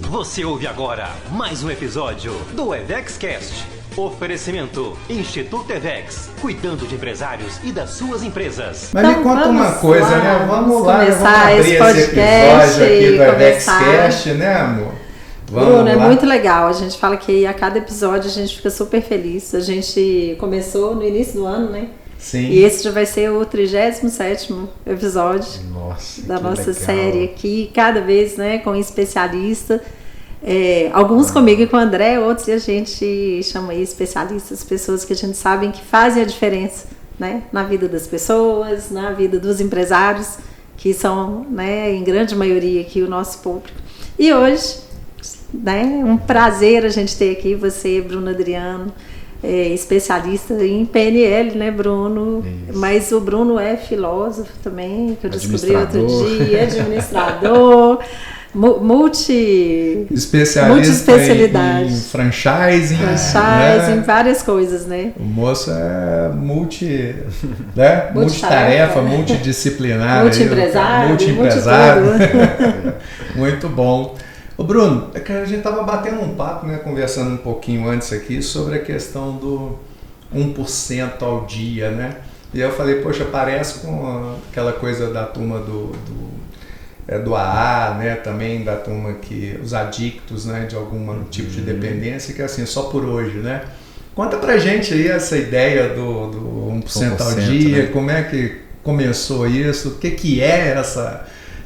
Você ouve agora mais um episódio do EvexCast. Oferecimento Instituto Evex, cuidando de empresários e das suas empresas. Mas me conta uma coisa, né? Vamos lá, começar vamos abrir esse podcast episódio aqui do começar. EvexCast, né, amor? Vamos Bruno, lá. é muito legal. A gente fala que a cada episódio a gente fica super feliz. A gente começou no início do ano, né? Sim. E esse já vai ser o 37º episódio da nossa série aqui, cada vez, né, com especialista. Alguns comigo e com o André, outros a gente chama aí especialistas, pessoas que a gente sabe que fazem a diferença, né, na vida das pessoas, na vida dos empresários, que são, né, em grande maioria aqui o nosso público. E hoje, né, um prazer a gente ter aqui você, Bruno Adriano, especialista em PNL, né, Bruno? Isso. Mas o Bruno é filósofo também, que eu descobri outro dia, administrador, multi-especialidade. Em franchising, né? Em várias coisas, né? O moço é multitarefa, multidisciplinar. Multi-empresário. Muito bom. Ô Bruno, é que a gente estava batendo um papo, né, conversando um pouquinho antes aqui sobre a questão do 1% ao dia, né? E eu falei, poxa, parece com aquela coisa da turma do AA, né? Também da turma que os adictos, né, de algum tipo de dependência, que é assim, só por hoje, né? Conta pra gente aí essa ideia do 1% ao dia, né? Como é que começou isso, o que é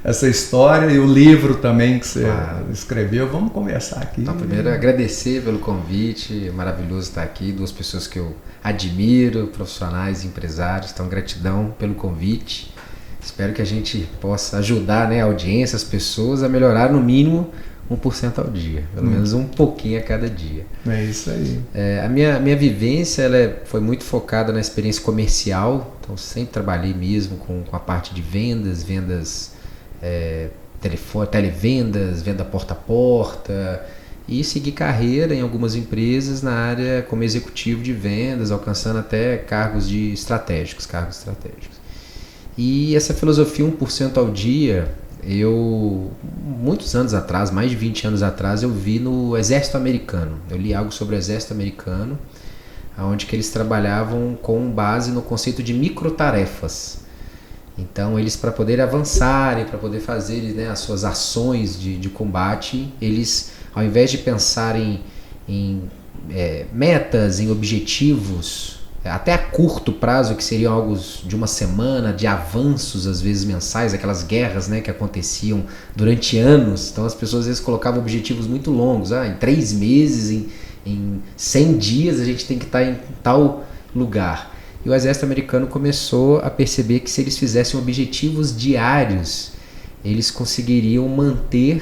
essa história e o livro também que você escreveu. Vamos conversar aqui. Então, primeiro, agradecer pelo convite, maravilhoso estar aqui, duas pessoas que eu admiro, profissionais, empresários, então gratidão pelo convite. Espero que a gente possa ajudar, né, a audiência, as pessoas a melhorar no mínimo 1% ao dia, pelo menos um pouquinho a cada dia. É isso aí. A minha vivência ela foi muito focada na experiência comercial, então sempre trabalhei mesmo com a parte de vendas televendas, venda porta a porta, e segui carreira em algumas empresas na área como executivo de vendas, alcançando até cargos estratégicos. E essa filosofia 1% ao dia, muitos anos atrás, mais de 20 anos atrás, eu vi no Exército Americano. Eu li algo sobre o Exército Americano, onde que eles trabalhavam com base no conceito de microtarefas. Então eles, para poder avançarem, para poder fazer, né, as suas ações de combate, eles, ao invés de pensarem em metas, em objetivos, até a curto prazo, que seriam algo de uma semana, de avanços às vezes mensais, aquelas guerras, né, que aconteciam durante anos, então as pessoas às vezes colocavam objetivos muito longos, em 3 meses, em 100 dias a gente tem que estar em tal lugar. E o Exército Americano começou a perceber que se eles fizessem objetivos diários, eles conseguiriam manter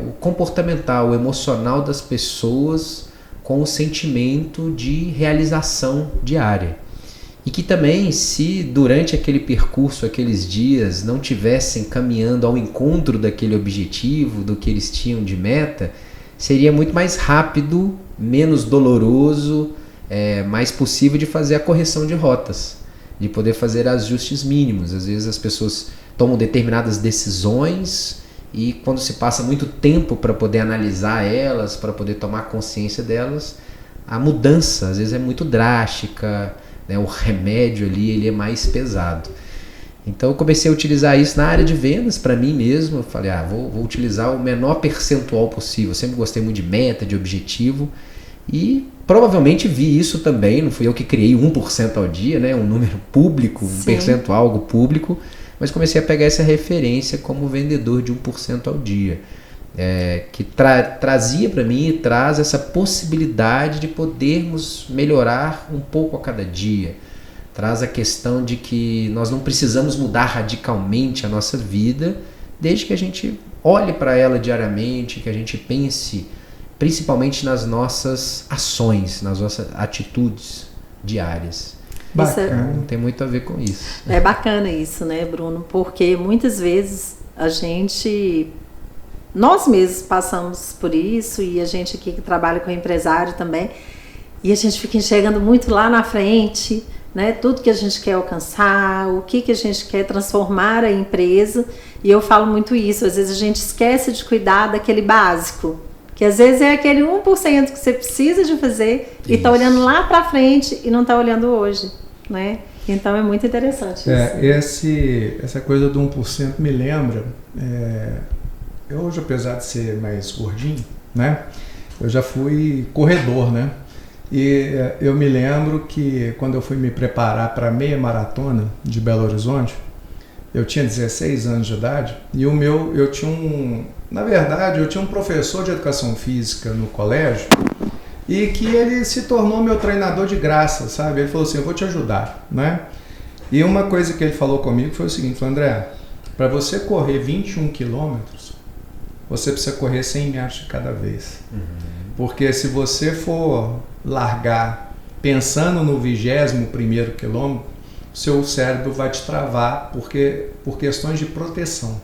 o comportamental, o emocional das pessoas com o sentimento de realização diária. E que também, se durante aquele percurso, aqueles dias, não tivessem caminhando ao encontro daquele objetivo, do que eles tinham de meta, seria muito mais rápido, menos doloroso, mais possível de fazer a correção de rotas, de poder fazer ajustes mínimos. Às vezes as pessoas tomam determinadas decisões e quando se passa muito tempo para poder analisar elas, para poder tomar consciência delas, a mudança às vezes é muito drástica, né? O remédio ali ele é mais pesado. Então eu comecei a utilizar isso na área de vendas para mim mesmo. Eu falei, vou utilizar o menor percentual possível. Eu sempre gostei muito de meta, de objetivo. E provavelmente vi isso também, não fui eu que criei 1% ao dia, né? Um número público, um percentual, algo público, mas comecei a pegar essa referência como vendedor de 1% ao dia, que trazia para mim e traz essa possibilidade de podermos melhorar um pouco a cada dia. Traz a questão de que nós não precisamos mudar radicalmente a nossa vida, desde que a gente olhe para ela diariamente, que a gente pense principalmente nas nossas ações, nas nossas atitudes diárias. Bacana. Tem muito a ver com isso. É bacana isso, né, Bruno? Porque muitas vezes nós mesmos passamos por isso, e a gente aqui que trabalha com empresário também, e a gente fica enxergando muito lá na frente, né? Tudo que a gente quer alcançar, o que a gente quer transformar a empresa. E eu falo muito isso, às vezes a gente esquece de cuidar daquele básico, que às vezes é aquele 1% que você precisa de fazer e está olhando lá para frente e não está olhando hoje, né? Então é muito interessante isso. Essa coisa do 1% me lembra, eu hoje, apesar de ser mais gordinho, né? Eu já fui corredor, né? E eu me lembro que quando eu fui me preparar para a meia maratona de Belo Horizonte, eu tinha 16 anos de idade e eu tinha um professor de educação física no colégio e que ele se tornou meu treinador de graça, sabe? Ele falou assim, eu vou te ajudar, né? E uma coisa que ele falou comigo foi o seguinte, falou, André, para você correr 21 quilômetros, você precisa correr 100 metros de cada vez. Porque se você for largar pensando no 21º quilômetro, seu cérebro vai te travar por questões de proteção.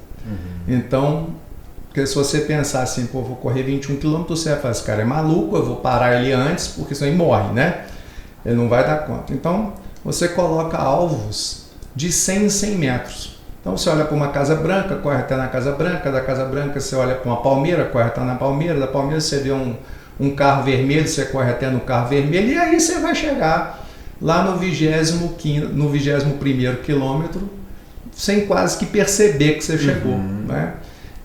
Então, porque se você pensar assim, pô, vou correr 21 km, você vai falar, esse cara é maluco, eu vou parar ele antes, porque senão ele morre, né? Ele não vai dar conta. Então, você coloca alvos de 100 em 100 metros. Então, você olha para uma Casa Branca, corre até na Casa Branca, da Casa Branca você olha para uma palmeira, corre até na palmeira, da palmeira você vê um carro vermelho, você corre até no carro vermelho, e aí você vai chegar lá no 21º quilômetro, sem quase que perceber que você chegou, né?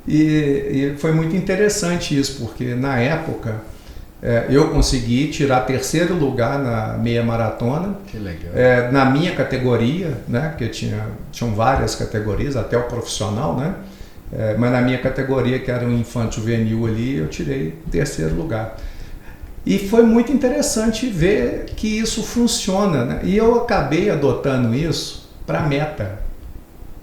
E foi muito interessante isso, porque na época eu consegui tirar 3º lugar na meia maratona. Que legal. Na minha categoria, né? Porque tinham várias categorias, até o profissional, né? Mas na minha categoria, que era um infanto juvenil ali, eu tirei 3º lugar. E foi muito interessante ver que isso funciona, né? E eu acabei adotando isso para meta.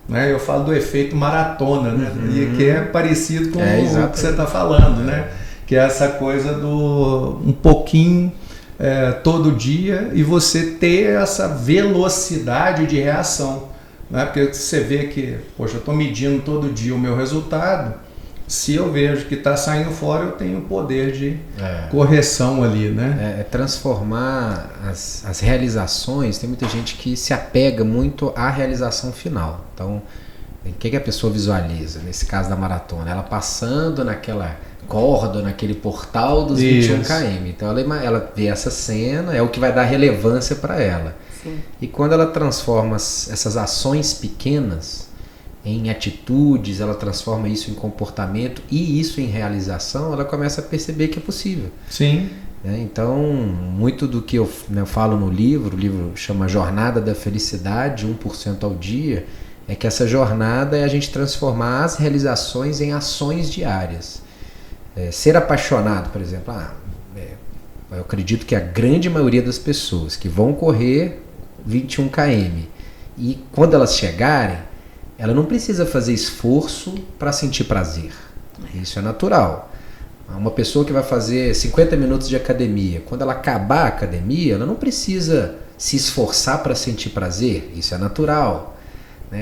Né? Eu falo do efeito maratona, né? E que é parecido com o que você está falando, né? Que é essa coisa do um pouquinho todo dia e você ter essa velocidade de reação. Né? Porque você vê que, poxa, eu estou medindo todo dia o meu resultado. Se eu vejo que está saindo fora, eu tenho o poder de correção ali, né? Transformar as realizações. Tem muita gente que se apega muito à realização final. Então, o que a pessoa visualiza? Nesse caso da maratona, ela passando naquela corda, naquele portal dos 21 km. Então, ela vê essa cena, é o que vai dar relevância para ela. Sim. E quando ela transforma essas ações pequenas em atitudes, ela transforma isso em comportamento e isso em realização, ela começa a perceber que é possível. Sim. Então, muito do que eu falo no livro, o livro chama Jornada da Felicidade, 1% ao dia, é que essa jornada é a gente transformar as realizações em ações diárias. Ser apaixonado, por exemplo, eu acredito que a grande maioria das pessoas que vão correr 21 km e quando elas chegarem, ela não precisa fazer esforço para sentir prazer. Isso é natural. Uma pessoa que vai fazer 50 minutos de academia, quando ela acabar a academia, ela não precisa se esforçar para sentir prazer. Isso é natural.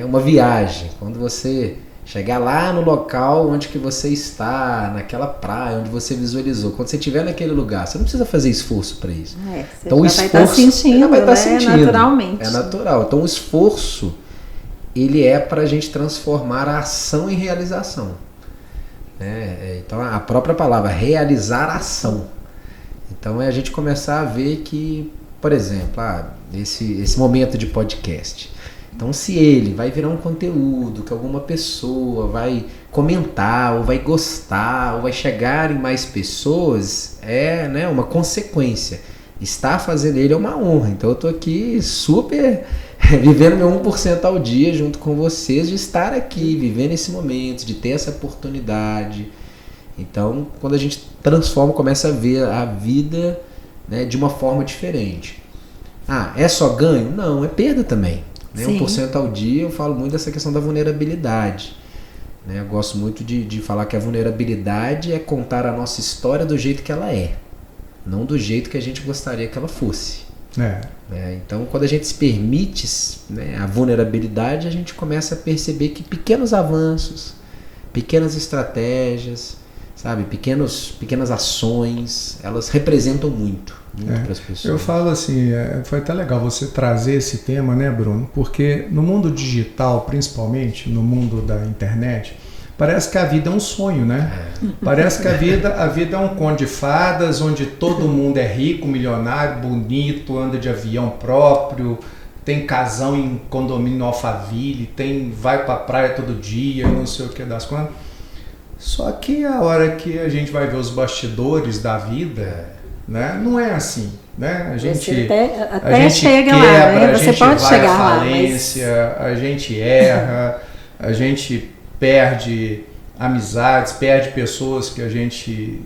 Uma viagem, quando você chegar lá no local onde que você está, naquela praia onde você visualizou, quando você estiver naquele lugar, você não precisa fazer esforço para isso. Você então, já vai estar sentindo, vai estar sentindo, naturalmente. É natural. Então o esforço ele é para a gente transformar a ação em realização. Então a própria palavra, realizar a ação. Então é a gente começar a ver que, por exemplo, esse momento de podcast. Então se ele vai virar um conteúdo que alguma pessoa vai comentar, ou vai gostar, ou vai chegar em mais pessoas, uma consequência. Estar fazendo ele é uma honra. Então eu estou aqui super vivendo meu 1% ao dia junto com vocês, de estar aqui, vivendo esse momento, de ter essa oportunidade. Então, quando a gente transforma, começa a ver a vida, de uma forma diferente. É só ganho? Não, é perda também. 1% ao dia, eu falo muito dessa questão da vulnerabilidade. Eu gosto muito de falar que a vulnerabilidade é contar a nossa história do jeito que ela é, não do jeito que a gente gostaria que ela fosse. Então, quando a gente se permite a vulnerabilidade, a gente começa a perceber que pequenos avanços, pequenas estratégias, sabe? Pequenas ações, elas representam muito para as pessoas. Eu falo assim, foi até legal você trazer esse tema, né, Bruno? Porque no mundo digital, principalmente, no mundo da internet, parece que a vida é um sonho, né? Parece que a vida é um conto de fadas, onde todo mundo é rico, milionário, bonito, anda de avião próprio, tem casão em condomínio no Alphaville, vai pra praia todo dia, não sei o que das quantas. Só que a hora que a gente vai ver os bastidores da vida, né, não é assim, né? A gente chega quebra, lá, né? Você a gente pode vai chegar à lá, falência, a gente erra, a gente perde amizades, perde pessoas que a gente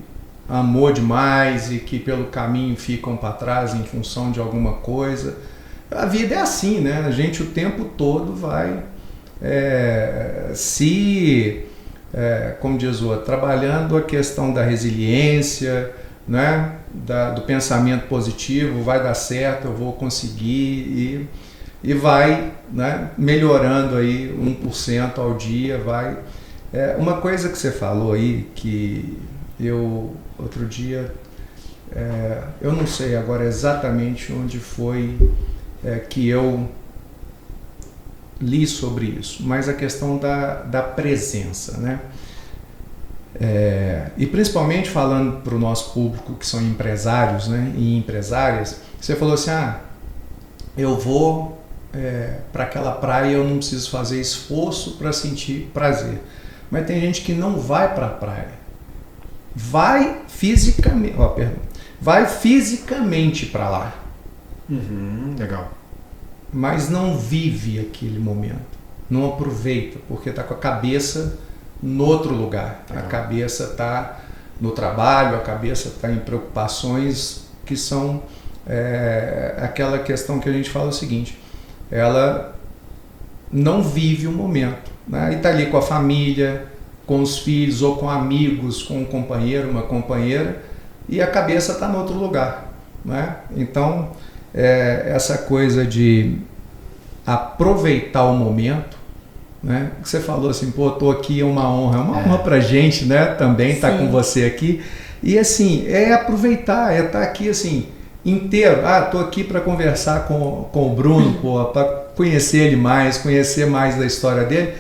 amou demais e que pelo caminho ficam para trás em função de alguma coisa. A vida é assim, né? A gente o tempo todo vai como diz o outro, trabalhando a questão da resiliência, né? Do pensamento positivo, vai dar certo, eu vou conseguir e vai, né, melhorando aí 1% ao dia, vai. Uma coisa que você falou aí, que eu, outro dia, eu não sei agora exatamente onde foi que eu li sobre isso, mas a questão da presença, né? E principalmente falando para o nosso público que são empresários, né, e empresárias, você falou assim, eu vou para aquela praia e eu não preciso fazer esforço para sentir prazer. Mas tem gente que não vai para a praia, vai fisicamente para lá. Legal. Mas não vive aquele momento, não aproveita, porque está com a cabeça no outro lugar. A cabeça está no trabalho, a cabeça está em preocupações que são aquela questão que a gente fala o seguinte, ela não vive o momento, né? E está ali com a família, com os filhos ou com amigos, com um companheiro, uma companheira, e a cabeça está no outro lugar, né? Então, essa coisa de aproveitar o momento, né? Que você falou assim, pô, tô aqui, é uma honra pra gente, né? Também estar com você aqui. E assim, aproveitar, estar aqui assim, inteiro. Tô aqui para conversar com o Bruno, para conhecer ele mais, conhecer mais da história dele.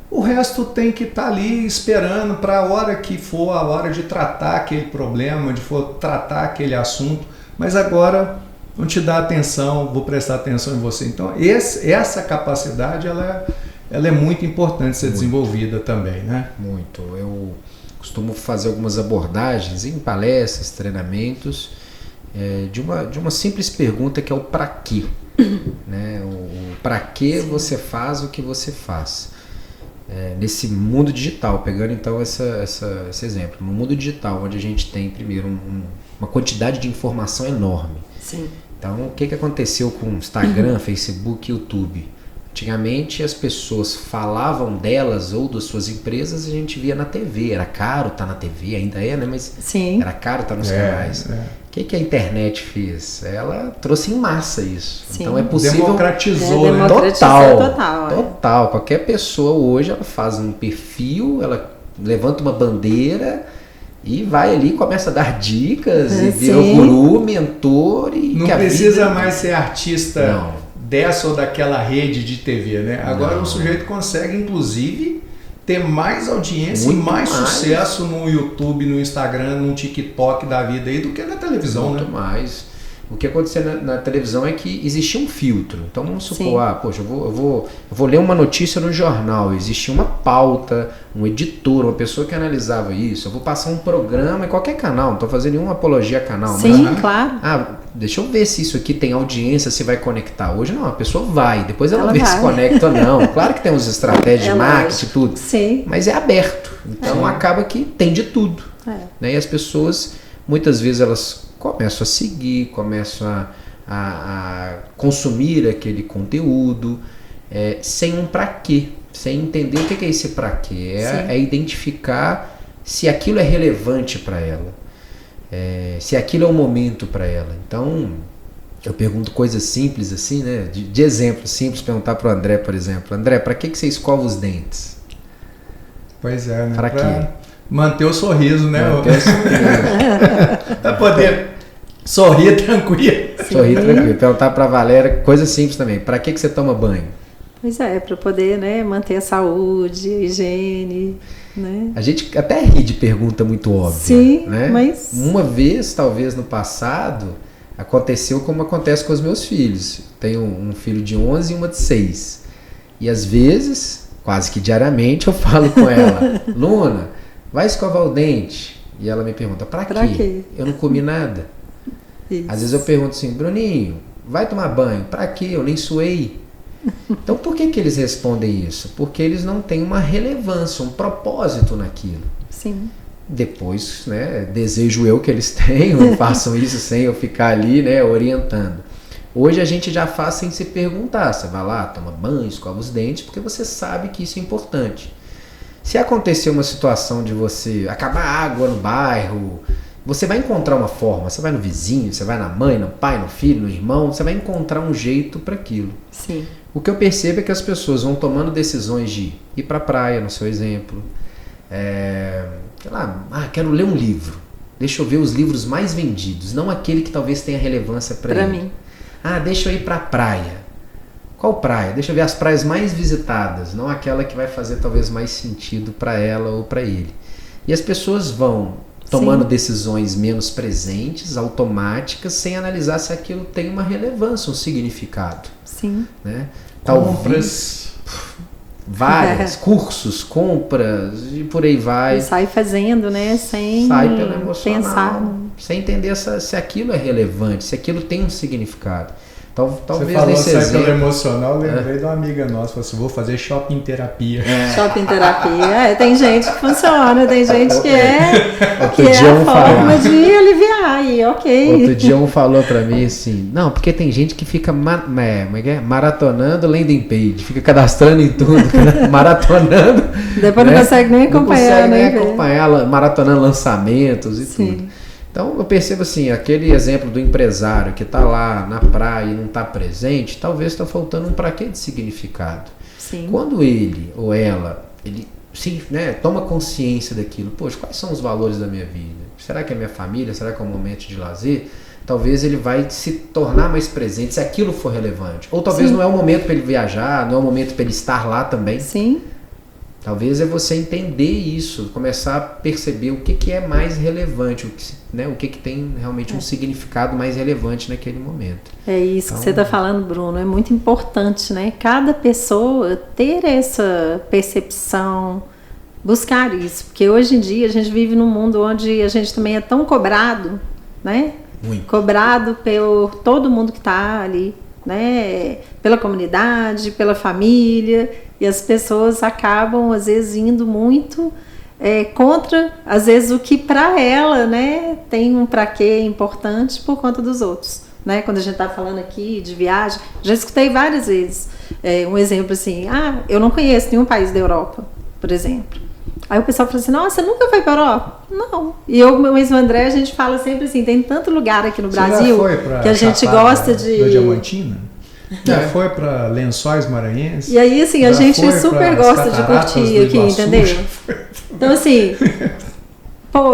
O resto tem que estar ali esperando para a hora que for a hora de tratar aquele problema, de for tratar aquele assunto. Mas agora vou te dar atenção, vou prestar atenção em você. Então, essa capacidade, ela é muito importante ser desenvolvida também, né? Muito. Eu costumo fazer algumas abordagens em palestras, treinamentos, de uma simples pergunta que é o para quê. Né? O para que você faz o que você faz. Nesse mundo digital, pegando então esse exemplo, no mundo digital, onde a gente tem primeiro uma quantidade de informação enorme. Sim. Então, o que aconteceu com Instagram, Facebook, YouTube? Antigamente as pessoas falavam delas ou das suas empresas, a gente via na TV, era caro estar na TV, ainda né? Mas sim, era caro estar nos canais. O que a internet fez? Ela trouxe em massa isso. Sim. Então é possível... Democratizou, né? Total. Qualquer pessoa hoje, ela faz um perfil, ela levanta uma bandeira e vai ali, começa a dar dicas e vira um guru, mentor e... Não precisa mais ser artista dessa ou daquela rede de TV, né? Agora o sujeito consegue, inclusive, ter mais audiência e mais sucesso no YouTube, no Instagram, no TikTok da vida aí do que na televisão, muito mais. O que acontecia na televisão é que existia um filtro. Então vamos supor, poxa, eu vou ler uma notícia no jornal, existia uma pauta, um editor, uma pessoa que analisava isso. Eu vou passar um programa em qualquer canal, não estou fazendo nenhuma apologia a canal. Sim, mas, claro. Deixa eu ver se isso aqui tem audiência, se vai conectar. Hoje não, a pessoa vai, depois ela vê se conecta ou não. Claro que tem uns estratégias de marketing e tudo, mas é aberto. Então acaba que tem de tudo. Né? E as pessoas, muitas vezes elas começam a seguir, começam a consumir aquele conteúdo sem um para quê, sem entender o que é esse para quê. É identificar se aquilo é relevante para ela, se aquilo é um momento para ela. Então, eu pergunto coisas simples assim, né? De exemplo simples, perguntar para o André, por exemplo. André, para que você escova os dentes? Pois é, né? Para quê? manter o sorriso, né? Manter o sorriso. Pra poder sorrir tranquilo. Sorrir tranquilo. Perguntar pra Valéria, coisa simples também. Pra que você toma banho? Pois é, para poder, né, manter a saúde, a higiene, né? A gente até ri de pergunta muito óbvia. Sim, né? mas... Uma vez, talvez no passado, aconteceu como acontece com os meus filhos. Tenho um filho de 11 e uma de 6. E às vezes, quase que diariamente, eu falo com ela, Luna, vai escovar o dente. E ela me pergunta, pra quê? Eu não comi nada. Isso. Às vezes eu pergunto assim, Bruninho, vai tomar banho? Pra quê? Eu nem suei. Então por que eles respondem isso? Porque eles não têm uma relevância, um propósito naquilo. Sim. Depois, né, desejo eu que eles tenham, façam isso sem eu ficar ali, né, orientando. Hoje a gente já faz sem se perguntar. Você vai lá, toma banho, escova os dentes, porque você sabe que isso é importante. Se acontecer uma situação de você acabar a água no bairro, você vai encontrar uma forma. Você vai no vizinho, você vai na mãe, no pai, no filho, no irmão, você vai encontrar um jeito para aquilo. Sim. O que eu percebo é que as pessoas vão tomando decisões de ir para a praia, no seu exemplo. Sei lá, quero ler um livro. Deixa eu ver os livros mais vendidos, não aquele que talvez tenha relevância para mim. Deixa eu ir para a praia. Qual praia? Deixa eu ver as praias mais visitadas, não aquela que vai fazer talvez mais sentido para ela ou para ele. E as pessoas vão tomando decisões menos presentes, automáticas, sem analisar se aquilo tem uma relevância, um significado. Sim. Né? Compras. Várias, cursos, compras e por aí vai. E sai fazendo, né? Sem sai pelo emocional, pensar. Sem entender se aquilo é relevante, se aquilo tem um significado. Talvez você falou nesse sai exemplo, pelo emocional, lembrei de uma amiga nossa, falou assim, vou fazer shopping terapia. Shopping terapia, tem gente que funciona, tem gente que Outro que dia é a forma de aliviar, e ok. Outro dia um falou pra mim assim, não, porque tem gente que fica maratonando landing page, fica cadastrando em tudo, maratonando. Depois não consegue nem acompanhar, maratonando lançamentos e tudo. Então eu percebo assim, aquele exemplo do empresário que está lá na praia e não está presente, talvez está faltando um pra quê de significado. Sim. Quando ele ou ela, toma consciência daquilo, poxa, quais são os valores da minha vida? Será que é minha família? Será que é um momento de lazer? Talvez ele vai se tornar mais presente se aquilo for relevante. Ou talvez não é o momento para ele viajar, não é o momento para ele estar lá também. Sim. Talvez é você entender isso, começar a perceber o que é mais relevante, o que tem realmente um significado mais relevante naquele momento. É isso que você está falando, Bruno, é muito importante, né? Cada pessoa ter essa percepção, buscar isso, porque hoje em dia a gente vive num mundo onde a gente também é tão cobrado, né? Muito. Cobrado por todo mundo que está ali, né? Pela comunidade, pela família. E as pessoas acabam, às vezes, indo muito contra, às vezes, o que para ela, né, tem um pra quê importante por conta dos outros. Né? Quando a gente está falando aqui de viagem, já escutei várias vezes um exemplo assim, eu não conheço nenhum país da Europa, por exemplo. Aí o pessoal fala assim, nossa, você nunca foi para a Europa? Não. E eu mesmo, André, a gente fala sempre assim, tem tanto lugar aqui no Brasil que a gente gosta de... Da Diamantina? Já foi para Lençóis Maranhenses? E aí, assim, a gente super gosta de curtir aqui, entendeu? Então, assim,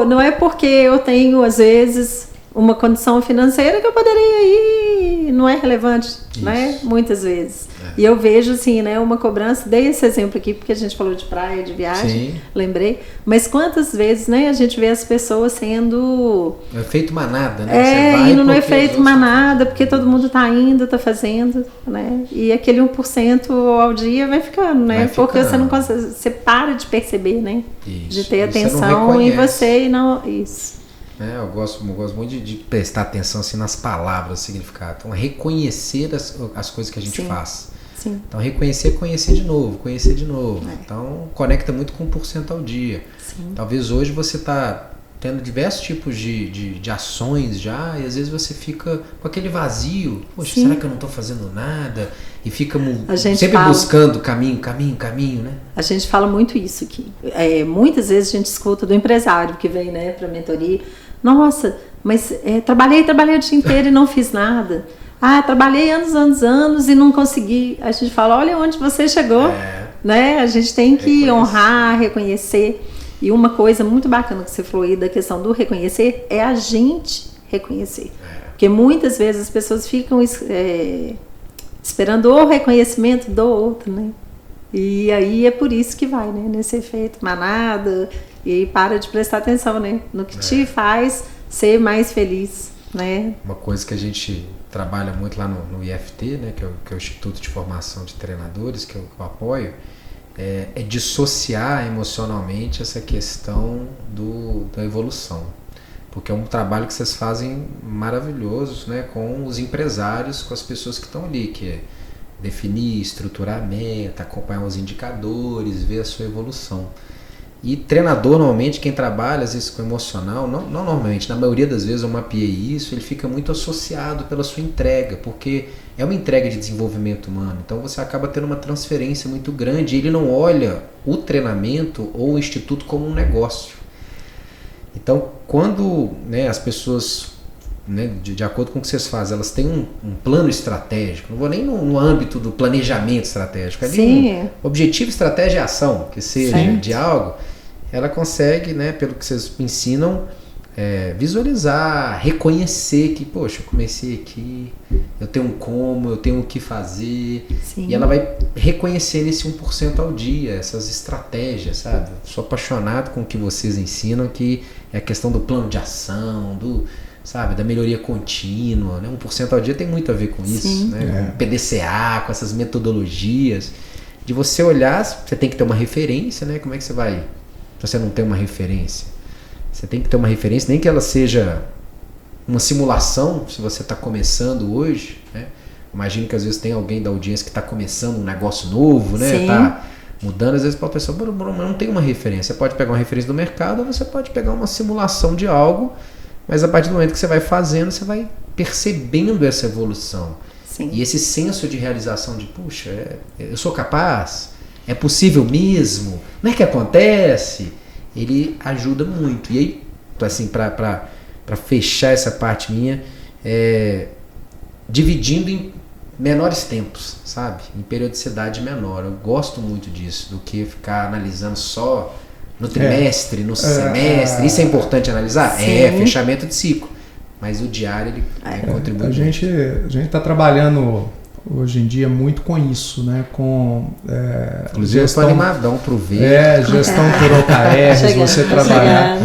não é porque eu tenho, às vezes, uma condição financeira que eu poderia ir, não é relevante, né? Muitas vezes. E eu vejo, assim, né, uma cobrança, dei esse exemplo aqui, porque a gente falou de praia, de viagem, lembrei, mas quantas vezes, né, a gente vê as pessoas sendo... É efeito manada, né? Indo no efeito manada, porque todo mundo tá indo, tá fazendo, né? E aquele 1% ao dia vai ficando, né? Porque você não consegue, você para de perceber, né? Isso. De ter atenção em você e não... Isso. Eu gosto muito de prestar atenção assim, nas palavras, significado. Então, reconhecer as coisas que a gente faz. Sim. Então, reconhecer, conhecer de novo. Então, conecta muito com 1% ao dia. Sim. Talvez hoje você está tendo diversos tipos de ações já, e às vezes você fica com aquele vazio. Poxa, será que eu não estou fazendo nada? E fica sempre buscando caminho, né? A gente fala muito isso aqui. Muitas vezes a gente escuta do empresário que vem, né, para a mentoria. Nossa, mas trabalhei o dia inteiro e não fiz nada. Trabalhei anos e não consegui. A gente fala, olha onde você chegou. Né? A gente tem que honrar, reconhecer. E uma coisa muito bacana que você falou aí da questão do reconhecer é a gente reconhecer. Porque muitas vezes as pessoas ficam esperando o reconhecimento do outro, né? E aí é por isso que vai, né? Nesse efeito manada, e aí para de prestar atenção, né? No que te faz ser mais feliz, né? Uma coisa que a gente trabalha muito lá no IFT, né? Que é o Instituto de Formação de Treinadores, que eu apoio, é dissociar emocionalmente essa questão da evolução. Porque é um trabalho que vocês fazem maravilhoso, né, com os empresários, com as pessoas que estão ali, que é definir, estruturar a meta, acompanhar os indicadores, ver a sua evolução. E treinador, normalmente, quem trabalha às vezes com emocional, não normalmente, na maioria das vezes eu mapeei isso, ele fica muito associado pela sua entrega, porque é uma entrega de desenvolvimento humano, então você acaba tendo uma transferência muito grande, e ele não olha o treinamento ou o instituto como um negócio. Então, quando, né, as pessoas, né, de acordo com o que vocês fazem, elas têm um plano estratégico, não vou nem no âmbito do planejamento estratégico, ali objetivo, estratégia e ação, que seja de algo, ela consegue, né, pelo que vocês ensinam, visualizar, reconhecer que, poxa, eu comecei aqui, eu tenho como, eu tenho o que fazer. Sim. E ela vai reconhecendo esse 1% ao dia, essas estratégias, sabe? Sou apaixonado com o que vocês ensinam, que é a questão do plano de ação, da melhoria contínua, né? 1% ao dia tem muito a ver com isso, né? Com PDCA, com essas metodologias, de você olhar, você tem que ter uma referência, né? Como é que você vai, se você não tem uma referência? Você tem que ter uma referência, nem que ela seja uma simulação, se você está começando hoje, né? Imagino que às vezes tem alguém da audiência que está começando um negócio novo, né? Está mudando, às vezes pode pensar, mas não tem uma referência. Você pode pegar uma referência do mercado ou você pode pegar uma simulação de algo, mas a partir do momento que você vai fazendo, você vai percebendo essa evolução. Sim. E esse senso de realização de, puxa, eu sou capaz? É possível mesmo? Não é que acontece? Ele ajuda muito. E aí, assim, para fechar essa parte minha, dividindo em menores tempos, sabe? Em periodicidade menor. Eu gosto muito disso, do que ficar analisando só no trimestre, no semestre. Isso é importante analisar? Sim. Fechamento de ciclo. Mas o diário, ele contribui. A gente está trabalhando hoje em dia muito com isso, né? Com inclusive gestão, eu estou animadão para o gestão por OKRs, você trabalhar.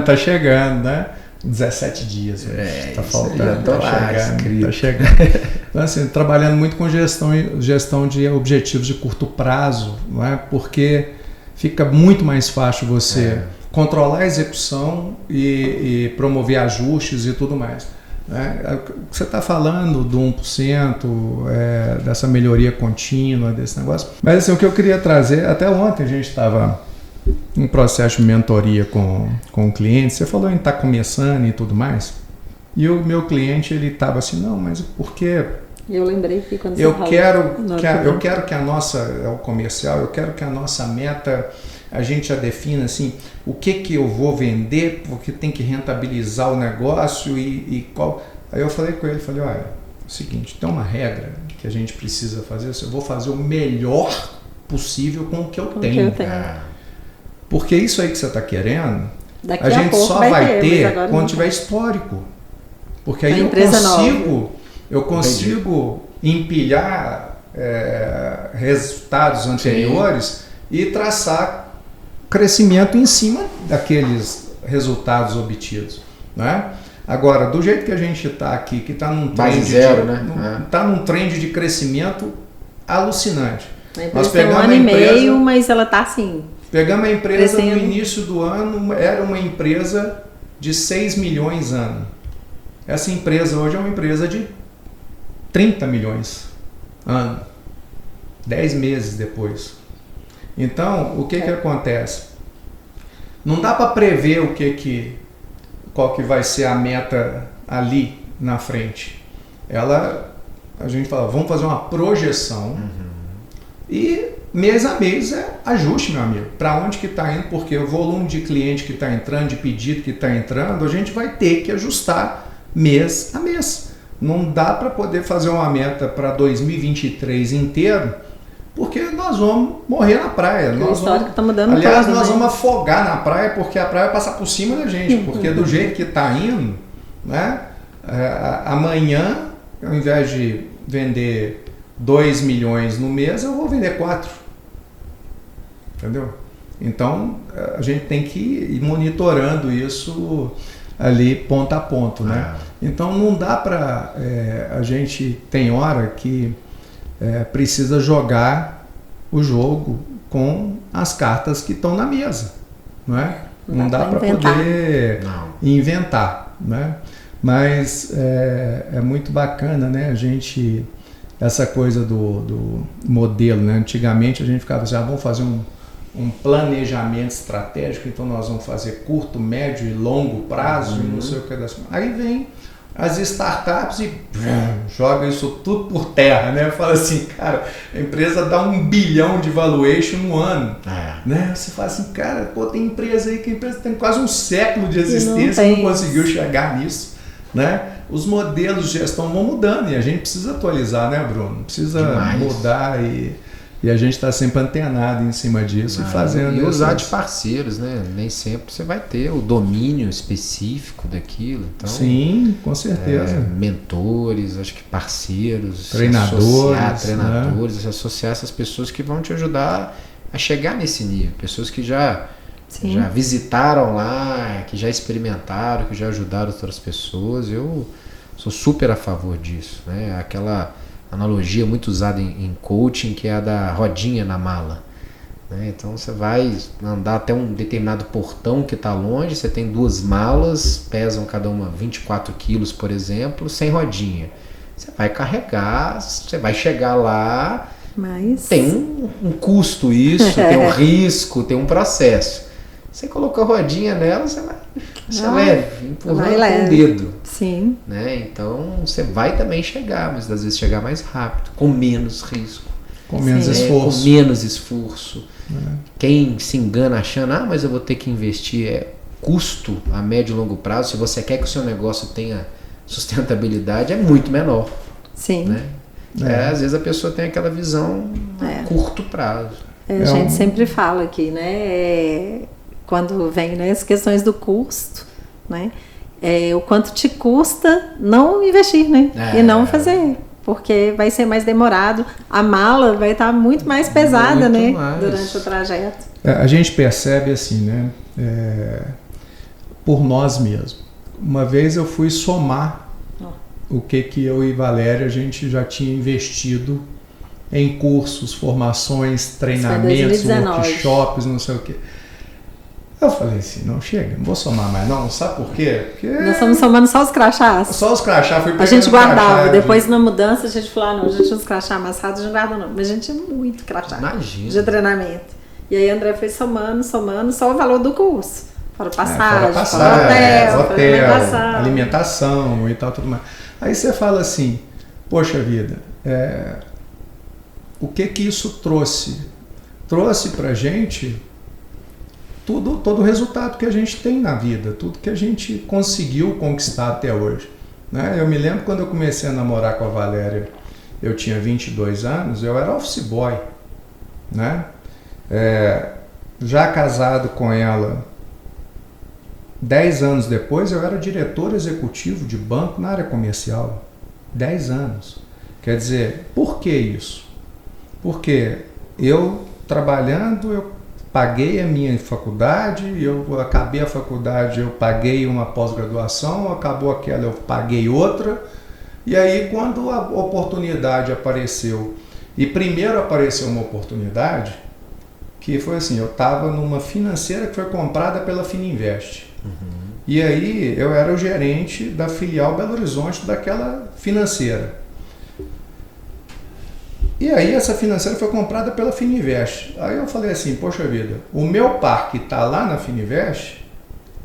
Tá chegando, né? 17 dias hoje. Tá faltando, tá chegando. Então, assim, trabalhando muito com gestão de objetivos de curto prazo, não é? Porque fica muito mais fácil você controlar a execução e promover ajustes e tudo mais. Você está falando do 1%, dessa melhoria contínua, desse negócio. Mas assim, o que eu queria trazer, até ontem a gente estava em processo de mentoria com o cliente, você falou em estar começando e tudo mais, e o meu cliente, ele estava assim, não, mas por que... Eu lembrei que quando você eu quero que a nossa, o comercial, eu quero que a nossa meta, a gente já defina assim, o que eu vou vender, porque tem que rentabilizar o negócio e qual... Aí eu falei com ele, olha, é o seguinte, tem uma regra que a gente precisa fazer, eu vou fazer o melhor possível com o que eu tenho. Porque isso aí que você está querendo, a gente só vai ter quando tiver histórico. Porque aí eu consigo empilhar resultados anteriores e traçar crescimento em cima daqueles resultados obtidos, né? Agora, do jeito que a gente está aqui, que está num trend de crescimento alucinante. Nós pegamos um ano e meio, mas ela está assim. Pegamos a empresa crescendo. No início do ano, era uma empresa de 6 milhões ano. Essa empresa hoje é uma empresa de 30 milhões ano. 10 meses depois. Então, o que acontece? Não dá para prever qual que vai ser a meta ali na frente. A gente fala, vamos fazer uma projeção e mês a mês ajuste, meu amigo. Para onde que está indo? Porque o volume de cliente que está entrando, de pedido que está entrando, a gente vai ter que ajustar mês a mês. Não dá para poder fazer uma meta para 2023 inteiro porque nós vamos morrer na praia. O histórico está mudando. Aliás, todo, nós né? vamos afogar na praia, porque a praia vai passar por cima da gente, porque do jeito que está indo, né, amanhã, ao invés de vender 2 milhões no mês, eu vou vender 4. Entendeu? Então, a gente tem que ir monitorando isso ali ponto a ponto, né? Então, não dá para... a gente tem hora que precisa jogar o jogo com as cartas que estão na mesa, não é? Não dá para poder inventar, né? Mas é muito bacana, né? A gente... Essa coisa do modelo, né? Antigamente a gente ficava assim, vamos fazer um planejamento estratégico, então nós vamos fazer curto, médio e longo prazo, e não sei o que. Aí vem as startups e joga isso tudo por terra, né? Fala assim, cara, a empresa dá 1 bilhão de valuation no ano, né? Você fala assim, cara, pô, tem empresa aí que a empresa tem quase um século de existência e não conseguiu chegar nisso, né? Os modelos de gestão vão mudando e a gente precisa atualizar, né, Bruno? Precisa mudar e a gente está sempre antenado em cima disso e fazendo... E usar de parceiros, né? Nem sempre você vai ter o domínio específico daquilo. Então, sim, com certeza. Mentores, acho que parceiros, treinadores, se associar essas pessoas que vão te ajudar a chegar nesse nível. Pessoas que já visitaram lá, que já experimentaram, que já ajudaram outras pessoas. Eu sou super a favor disso, né? Aquela analogia muito usada em coaching, que é a da rodinha na mala, né? Então você vai andar até um determinado portão que está longe, você tem 2 malas, pesam cada uma 24 quilos, por exemplo, sem rodinha. Você vai carregar, você vai chegar lá, mas tem um custo isso, tem um risco, tem um processo. Você colocou a rodinha nela, você vai leve, empurrando com o dedo. Sim. Né? Então você vai também chegar, mas às vezes chegar mais rápido, com menos risco. Com menos esforço. Com menos esforço. Quem se engana achando, mas eu vou ter que investir, custo a médio e longo prazo, se você quer que o seu negócio tenha sustentabilidade, é muito menor. Sim. Né? Às vezes a pessoa tem aquela visão a curto prazo. A gente sempre fala aqui, né? Quando vem, né, as questões do custo, né? O quanto te custa não investir, né? E não fazer, porque vai ser mais demorado. A mala vai estar muito mais pesada, muito, né? Durante o trajeto. A gente percebe assim, né? Por nós mesmos. Uma vez eu fui somar o que eu e Valéria a gente já tinha investido em cursos, formações, treinamentos, workshops, não sei o quê. Eu falei assim, não chega, não vou somar mais não, sabe por quê? Porque nós estamos somando só os crachás. Só os crachás, a gente guardava, depois na mudança a gente falou, não, a gente tinha uns crachás amassados, a gente guarda não, mas a gente tinha muito crachá de treinamento. E aí André foi somando, só o valor do curso. Fora passagem, hotel, alimentação e tal, tudo mais. Aí você fala assim, poxa vida, o que isso trouxe? Trouxe pra gente todo o resultado que a gente tem na vida, tudo que a gente conseguiu conquistar até hoje, né? Eu me lembro quando eu comecei a namorar com a Valéria, eu tinha 22 anos, eu era office boy, né? Já casado com ela 10 anos depois, eu era diretor executivo de banco na área comercial. 10 anos. Quer dizer, por que isso? Porque eu trabalhando, eu paguei a minha faculdade, eu acabei a faculdade, eu paguei uma pós-graduação, acabou aquela, eu paguei outra, e aí quando a oportunidade apareceu, e primeiro apareceu uma oportunidade, que foi assim, eu estava numa financeira que foi comprada pela Fininvest, e aí eu era o gerente da filial Belo Horizonte daquela financeira. E aí essa financeira foi comprada pela Fininvest. Aí eu falei assim, poxa vida, o meu par que está lá na Fininvest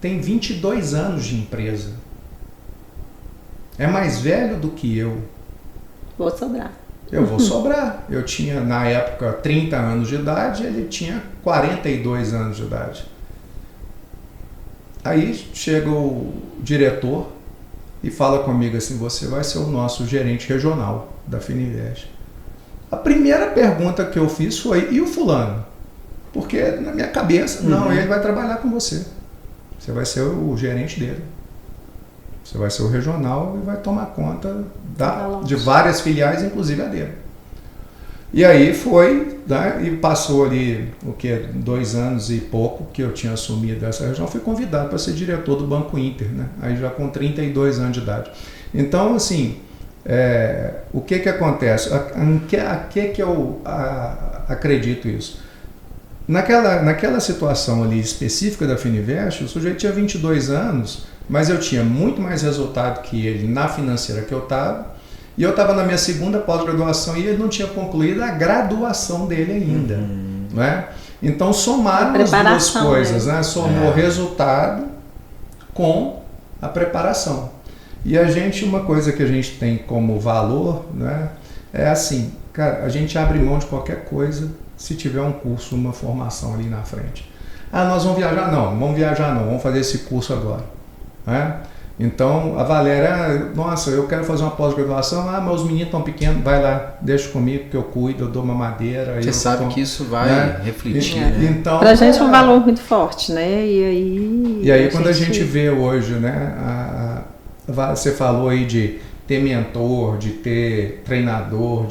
tem 22 anos de empresa. É mais velho do que eu. Vou sobrar. Eu vou sobrar. Eu tinha, na época, 30 anos de idade, ele tinha 42 anos de idade. Aí chega o diretor e fala comigo assim, você vai ser o nosso gerente regional da Fininvest. A primeira pergunta que eu fiz foi, e o fulano? Porque na minha cabeça, não, ele vai trabalhar com você. Você vai ser o gerente dele. Você vai ser o regional e vai tomar conta de várias filiais, inclusive a dele. E aí foi, né, e passou ali, 2 anos e pouco que eu tinha assumido essa região, fui convidado para ser diretor do Banco Inter, né, aí já com 32 anos de idade. Então, assim, o que acontece? A que eu acredito isso? Naquela situação ali específica da Fininvest, o sujeito tinha 22 anos, mas eu tinha muito mais resultado que ele na financeira que eu estava, e eu estava na minha segunda pós-graduação e ele não tinha concluído a graduação dele ainda. Né? Então somaram as duas coisas, né? Somou o resultado com a preparação. E uma coisa que a gente tem como valor, né, é assim, cara, a gente abre mão de qualquer coisa se tiver um curso, uma formação ali na frente. Nós vamos viajar? Não, vamos fazer esse curso agora. Né? Então, a Valéria, nossa, eu quero fazer uma pós-graduação, mas os meninos estão pequenos, vai lá, deixa comigo que eu cuido, eu dou uma madeira. Você sabe que isso vai refletir, né? Então, pra gente é um valor muito forte, né? E aí quando a gente vê hoje, né, você falou aí de ter mentor, de ter treinador,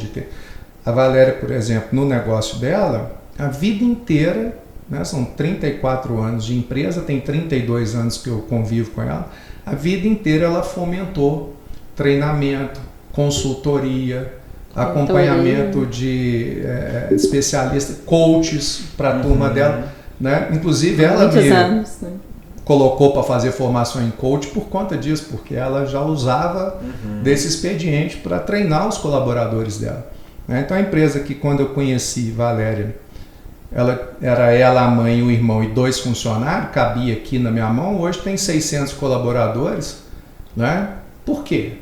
a Valéria, por exemplo, no negócio dela, a vida inteira, né, são 34 anos de empresa, tem 32 anos que eu convivo com ela, a vida inteira ela fomentou treinamento, consultoria, acompanhamento de especialistas, coaches para a turma dela. Né? Inclusive ela me colocou para fazer formação em coach por conta disso, porque ela já usava desse expediente para treinar os colaboradores dela. Né? Então a empresa que quando eu conheci Valéria, ela, a mãe, o irmão e 2 funcionários, cabia aqui na minha mão, hoje tem 600 colaboradores. Né? Por quê?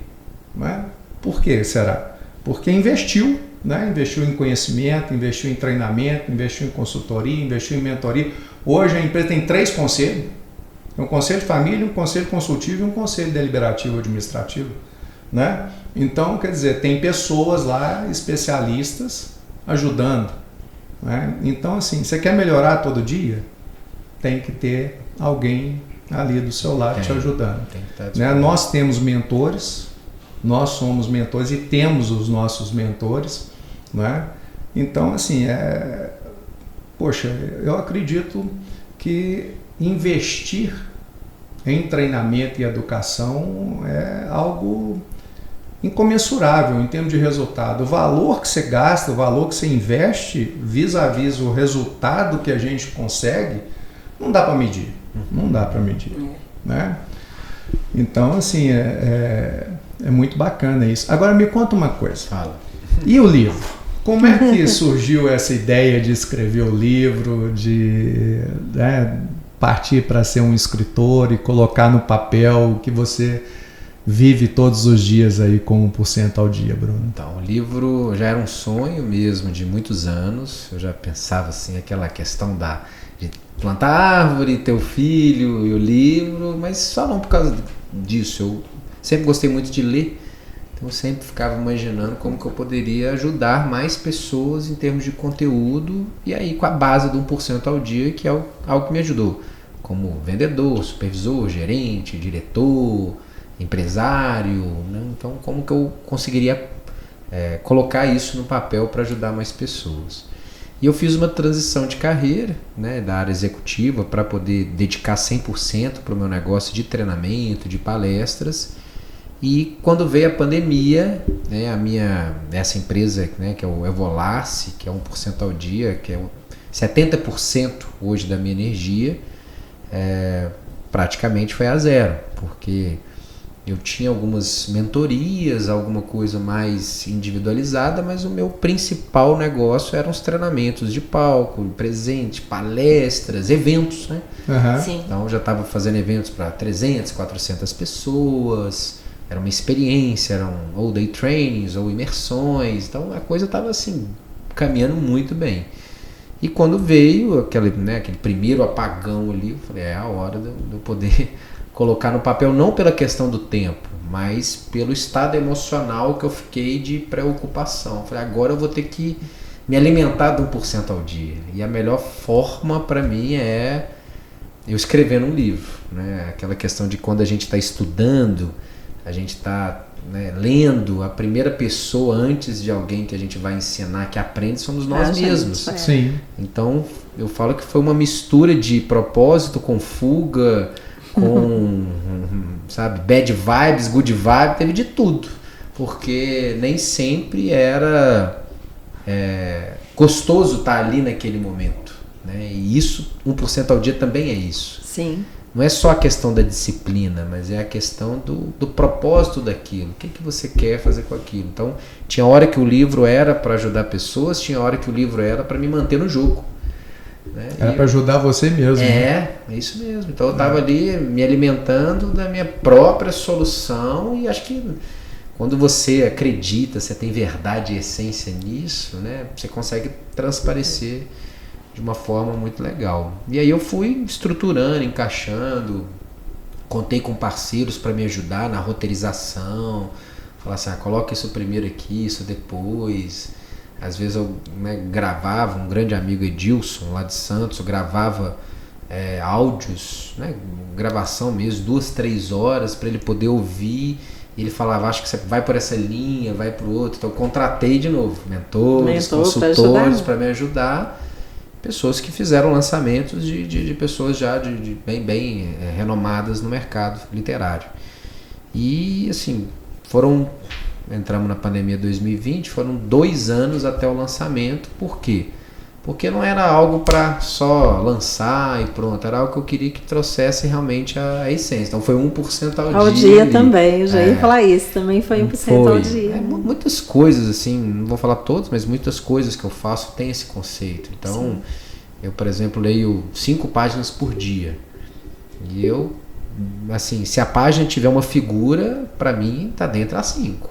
Né? Por que será? Porque investiu, né? Investiu em conhecimento, investiu em treinamento, investiu em consultoria, investiu em mentoria. Hoje a empresa tem 3 conselhos, um conselho de família, um conselho consultivo e um conselho deliberativo administrativo. Né? Então, quer dizer, tem pessoas lá, especialistas, ajudando. Né? Então, assim, você quer melhorar todo dia? Tem que ter alguém ali do seu lado te ajudando. Né? Nós temos mentores, nós somos mentores e temos os nossos mentores. Né? Então, assim, poxa, eu acredito que investir em treinamento e educação é algo incomensurável em termos de resultado. O valor que você gasta, o valor que você investe vis-à-vis o resultado que a gente consegue, não dá para medir. Não dá para medir. Né? Então, assim, é muito bacana isso. Agora, me conta uma coisa. Fala. E o livro? Como é que surgiu essa ideia de escrever o livro, de partir para ser um escritor e colocar no papel o que você vive todos os dias aí com 1% ao dia, Bruno? Então, o livro já era um sonho mesmo de muitos anos. Eu já pensava assim, aquela questão de plantar árvore, ter o filho e o livro, mas só não por causa disso. Eu sempre gostei muito de ler, então eu sempre ficava imaginando como que eu poderia ajudar mais pessoas em termos de conteúdo, e aí com a base do 1% ao dia, que é algo que me ajudou, como vendedor, supervisor, gerente, diretor, empresário, né? Então como que eu conseguiria colocar isso no papel para ajudar mais pessoas. E eu fiz uma transição de carreira, né, da área executiva para poder dedicar 100% para o meu negócio de treinamento, de palestras. E quando veio a pandemia, né, essa empresa, né, que é o Evolace, que é 1% ao dia, que é 70% hoje da minha energia, praticamente foi a zero, porque eu tinha algumas mentorias, alguma coisa mais individualizada, mas o meu principal negócio eram os treinamentos de palco, presente, palestras, eventos, né? Sim. Então eu já estava fazendo eventos para 300, 400 pessoas, era uma experiência, eram ou day trainings ou imersões, então a coisa estava assim, caminhando muito bem. E quando veio aquele primeiro apagão ali, eu falei, é a hora de eu poder colocar no papel, não pela questão do tempo, mas pelo estado emocional que eu fiquei de preocupação. Falei, agora eu vou ter que me alimentar de 1% ao dia. E a melhor forma para mim é eu escrever um livro, né? Aquela questão de quando a gente está estudando, a gente está, né, lendo, a primeira pessoa antes de alguém que a gente vai ensinar que aprende somos nós mesmos. Sim. Então eu falo que foi uma mistura de propósito com fuga, com sabe, bad vibes, good vibes, teve de tudo, porque nem sempre era gostoso estar ali naquele momento, né? E isso, 1% ao dia também é isso. Sim. Não é só a questão da disciplina, mas é a questão do propósito daquilo. O que você quer fazer com aquilo? Então, tinha hora que o livro era para ajudar pessoas, tinha hora que o livro era para me manter no jogo. Né? Era para ajudar você mesmo. É isso mesmo. Então, eu estava ali me alimentando da minha própria solução e acho que quando você acredita, você tem verdade e essência nisso, né, você consegue transparecer de uma forma muito legal. E aí eu fui estruturando, encaixando, contei com parceiros para me ajudar na roteirização, falar assim, coloca isso primeiro aqui, isso depois. Às vezes eu, né, gravava, um grande amigo Edilson lá de Santos, eu gravava áudios, né, gravação mesmo, 2-3 horas para ele poder ouvir. E ele falava, acho que você vai por essa linha, vai por outra. Então eu contratei de novo mentores, consultores para me ajudar. Pessoas que fizeram lançamentos de pessoas já bem renomadas no mercado literário. E assim, entramos na pandemia 2020, foram 2 anos até o lançamento. Por quê? Porque não era algo para só lançar e pronto, era algo que eu queria que trouxesse realmente a essência. Então foi 1% ao dia. Ao dia também, eu já ia falar isso, também foi 1% ao dia. Muitas coisas, assim, não vou falar todas, mas muitas coisas que eu faço têm esse conceito. Então, sim, eu, por exemplo, leio 5 páginas por dia. E eu, assim, se a página tiver uma figura, para mim tá dentro das 5.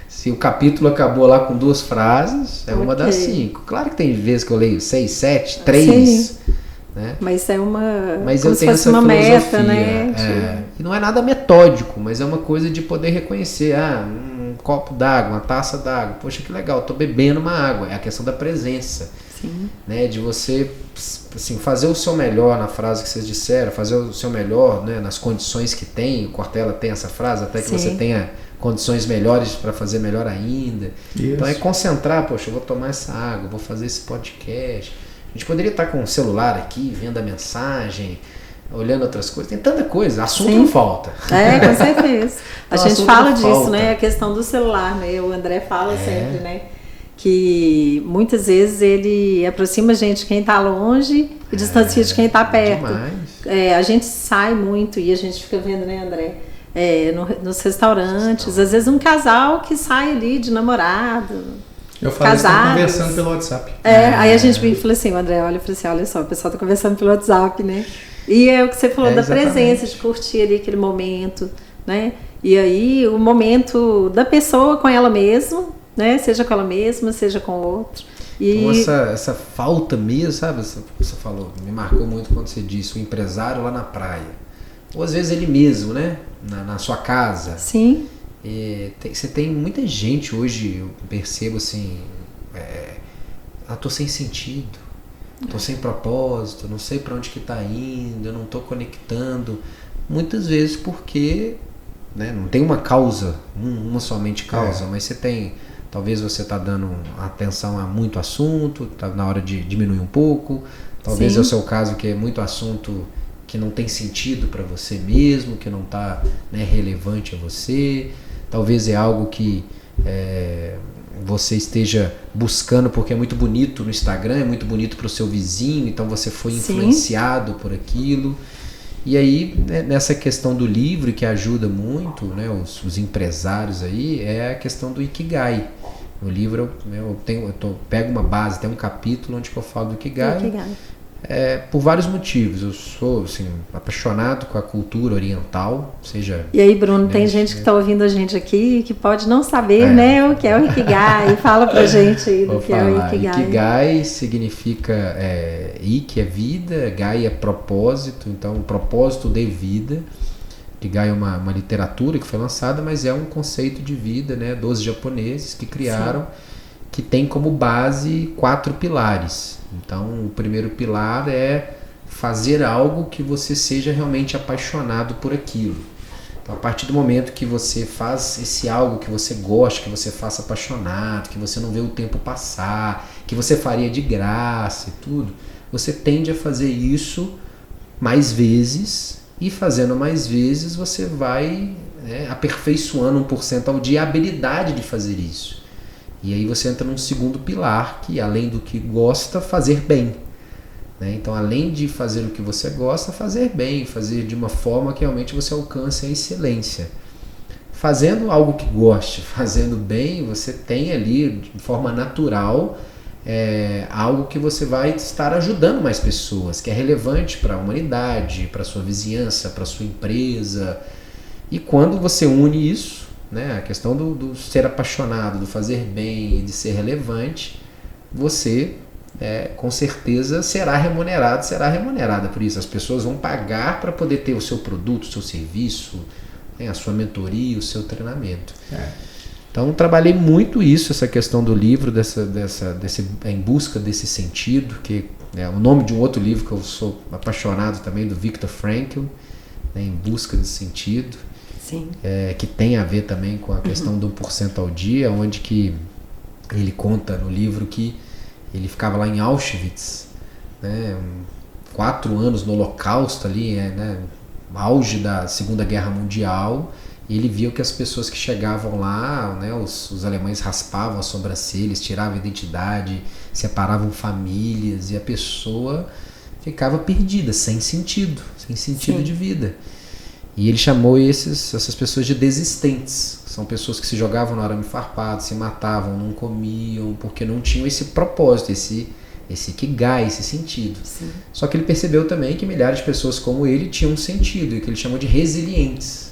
Se o capítulo acabou lá com 2 frases, é uma das 5. Claro que tem vezes que eu leio 6, 7, 3. Né? Mas é uma. Mas como eu se tenho fosse essa uma filosofia, meta, né? E não é nada metódico, mas é uma coisa de poder reconhecer. Um copo d'água, uma taça d'água. Poxa, que legal, estou bebendo uma água. É a questão da presença. Sim. Né? De você, assim, fazer o seu melhor na frase que vocês disseram, fazer o seu melhor, né, nas condições que tem. O Cortella tem essa frase, até que você tenha condições melhores para fazer melhor ainda. Isso. Então é concentrar, poxa, eu vou tomar essa água, vou fazer esse podcast. A gente poderia estar com o celular aqui, vendo a mensagem, olhando outras coisas. Tem tanta coisa, assunto não falta. Com certeza. Então, a gente fala disso, né? A questão do celular, né? O André fala sempre, né? Que muitas vezes ele aproxima a gente de quem está longe e distancia de quem está perto. A gente sai muito e a gente fica vendo, né, André? Nos restaurantes, às vezes um casal que sai ali de namorado. Eu falei, estão conversando pelo WhatsApp. Aí a gente fala assim, o André olha assim, olha só, o pessoal está conversando pelo WhatsApp, né? E é o que você falou da presença, de curtir ali aquele momento, né? E aí o momento da pessoa com ela mesma, né? Seja com ela mesma, seja com o outro. Então essa falta mesmo, sabe? Você falou, me marcou muito quando você disse o empresário lá na praia. Ou às vezes ele mesmo, né? Na sua casa. Sim. Você tem muita gente hoje, eu percebo assim, tô sem sentido, tô sem propósito, não sei para onde que tá indo, eu não tô conectando. Muitas vezes porque, né, não tem uma causa, uma somente causa, mas talvez você tá dando atenção a muito assunto, tá na hora de diminuir um pouco, talvez é o seu caso que é muito assunto que não tem sentido para você mesmo, que não está, né, relevante a você. Talvez é algo que você esteja buscando porque é muito bonito no Instagram, é muito bonito para o seu vizinho, então você foi influenciado por aquilo. E aí, né, nessa questão do livro, que ajuda muito, né, os empresários aí, é a questão do Ikigai. No livro eu pego uma base, tem um capítulo onde eu falo do Ikigai. Por vários motivos. Eu sou, assim, apaixonado com a cultura oriental, seja... E aí, Bruno, tem gente que está ouvindo a gente aqui que pode não saber, né, o que é o Ikigai. Fala pra gente aí do que é o Ikigai. Ikigai significa Ik é vida, Gai é propósito, então propósito de vida. Ikigai é uma literatura que foi lançada, mas é um conceito de vida, né, dos japoneses que criaram, sim, que tem como base 4 pilares. Então, o primeiro pilar é fazer algo que você seja realmente apaixonado por aquilo. Então, a partir do momento que você faz esse algo que você gosta, que você faça apaixonado, que você não vê o tempo passar, que você faria de graça e tudo, você tende a fazer isso mais vezes, e fazendo mais vezes você vai, né, aperfeiçoando 1% ao dia a habilidade de fazer isso. E aí você entra num segundo pilar, que além do que gosta, fazer bem. Né? Então, além de fazer o que você gosta, fazer bem, fazer de uma forma que realmente você alcance a excelência. Fazendo algo que goste, fazendo bem, você tem ali, de forma natural, algo que você vai estar ajudando mais pessoas, que é relevante para a humanidade, para a sua vizinhança, para a sua empresa. E quando você une isso, né, a questão do ser apaixonado, do fazer bem e de ser relevante, você com certeza será remunerada por isso. As pessoas vão pagar para poder ter o seu produto, o seu serviço, né, a sua mentoria, o seu treinamento. Então, trabalhei muito isso, essa questão do livro, em busca desse sentido, que é o nome de um outro livro que eu sou apaixonado também, do Viktor Frankl, né, Em Busca desse Sentido. Sim. Que tem a ver também com a questão do 1% ao dia, onde que ele conta no livro que ele ficava lá em Auschwitz, né, 4 anos no Holocausto ali, né, auge da Segunda Guerra Mundial, e ele viu que as pessoas que chegavam lá, né, os alemães raspavam as sobrancelhas, tiravam a identidade, separavam famílias, e a pessoa ficava perdida, sem sentido Sim. de vida. E ele chamou essas pessoas de desistentes. São pessoas que se jogavam no arame farpado, se matavam, não comiam, porque não tinham esse propósito, esse ikigai, esse sentido. Sim. Só que ele percebeu também que milhares de pessoas como ele tinham um sentido, e que ele chamou de resilientes.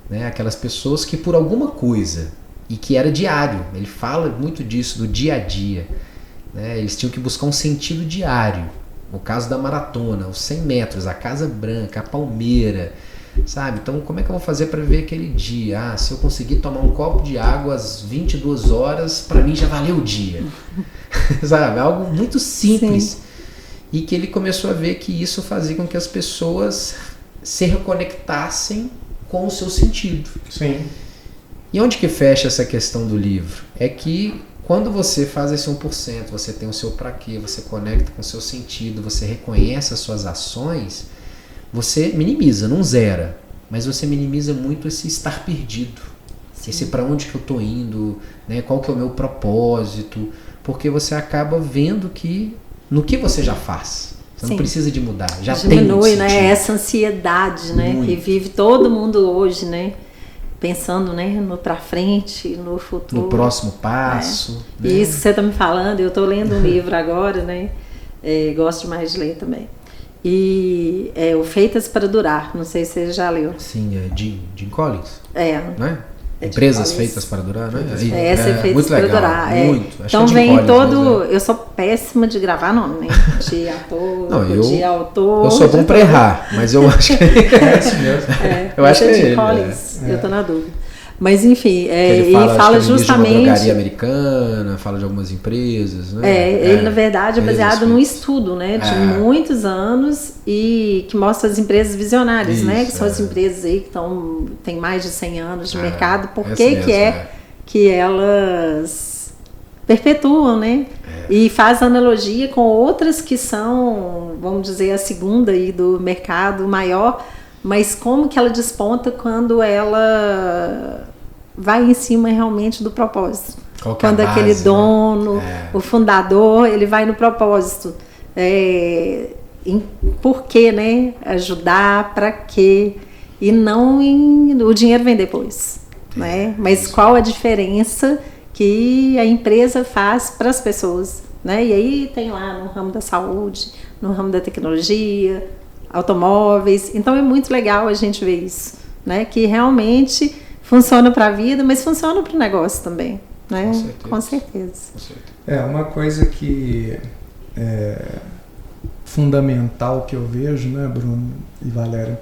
Né? Aquelas pessoas que por alguma coisa, e que era diário, ele fala muito disso, do dia a dia. Né? Eles tinham que buscar um sentido diário. No caso da maratona, os 100 metros, a Casa Branca, a Palmeira, sabe? Então, como é que eu vou fazer para viver aquele dia? Se eu conseguir tomar um copo de água às 22 horas, para mim já valeu o dia. Sabe? Algo muito simples. Sim. E que ele começou a ver que isso fazia com que as pessoas se reconectassem com o seu sentido. Sim. E onde que fecha essa questão do livro? É que quando você faz esse 1%, você tem o seu pra quê, você conecta com o seu sentido, você reconhece as suas ações, você minimiza, não zera, mas você minimiza muito esse estar perdido. Sim. Esse para onde que eu estou indo, né? Qual que é o meu propósito, porque você acaba vendo que no que você já faz, você Sim. não precisa de mudar, já diminui, tem né? Essa ansiedade, né? Muito. Que vive todo mundo hoje, né? Pensando, né, no pra frente, no futuro. No próximo passo. Né? Isso que você está me falando, eu estou lendo um livro agora, né? Gosto demais de ler também. E o Feitas para Durar, não sei se você já leu. Sim, é Jim Collins. Né? Empresas feitas para durar, né? Feitas muito para legal, durar. Muito. Então vem todo. Eu sou péssima de gravar nome, né? De ator, de autor. Eu sou bom para errar, mas eu acho que é isso mesmo. Eu acho que é Jim Collins, eu tô na dúvida. Mas enfim, ele fala justamente. De uma drogaria americana, fala de algumas empresas, né? Ele na verdade é baseado num estudo, né? De muitos anos e que mostra as empresas visionárias, né? Que são as empresas aí que tem mais de 100 anos de mercado. Por que elas perpetuam, né? E faz analogia com outras que são, vamos dizer, a segunda aí do mercado maior. Mas como que ela desponta quando ela vai em cima realmente do propósito? Quando aquele dono, o fundador, ele vai no propósito. Por quê, né? Ajudar, para quê? E não o dinheiro vem depois. Né? Mas qual a diferença que a empresa faz para as pessoas? Né? E aí tem lá no ramo da saúde, no ramo da tecnologia, automóveis. Então é muito legal a gente ver isso, né? Que realmente funciona para a vida, mas funciona para o negócio também, né? Com certeza. Uma coisa que é fundamental que eu vejo, né, Bruno e Valéria,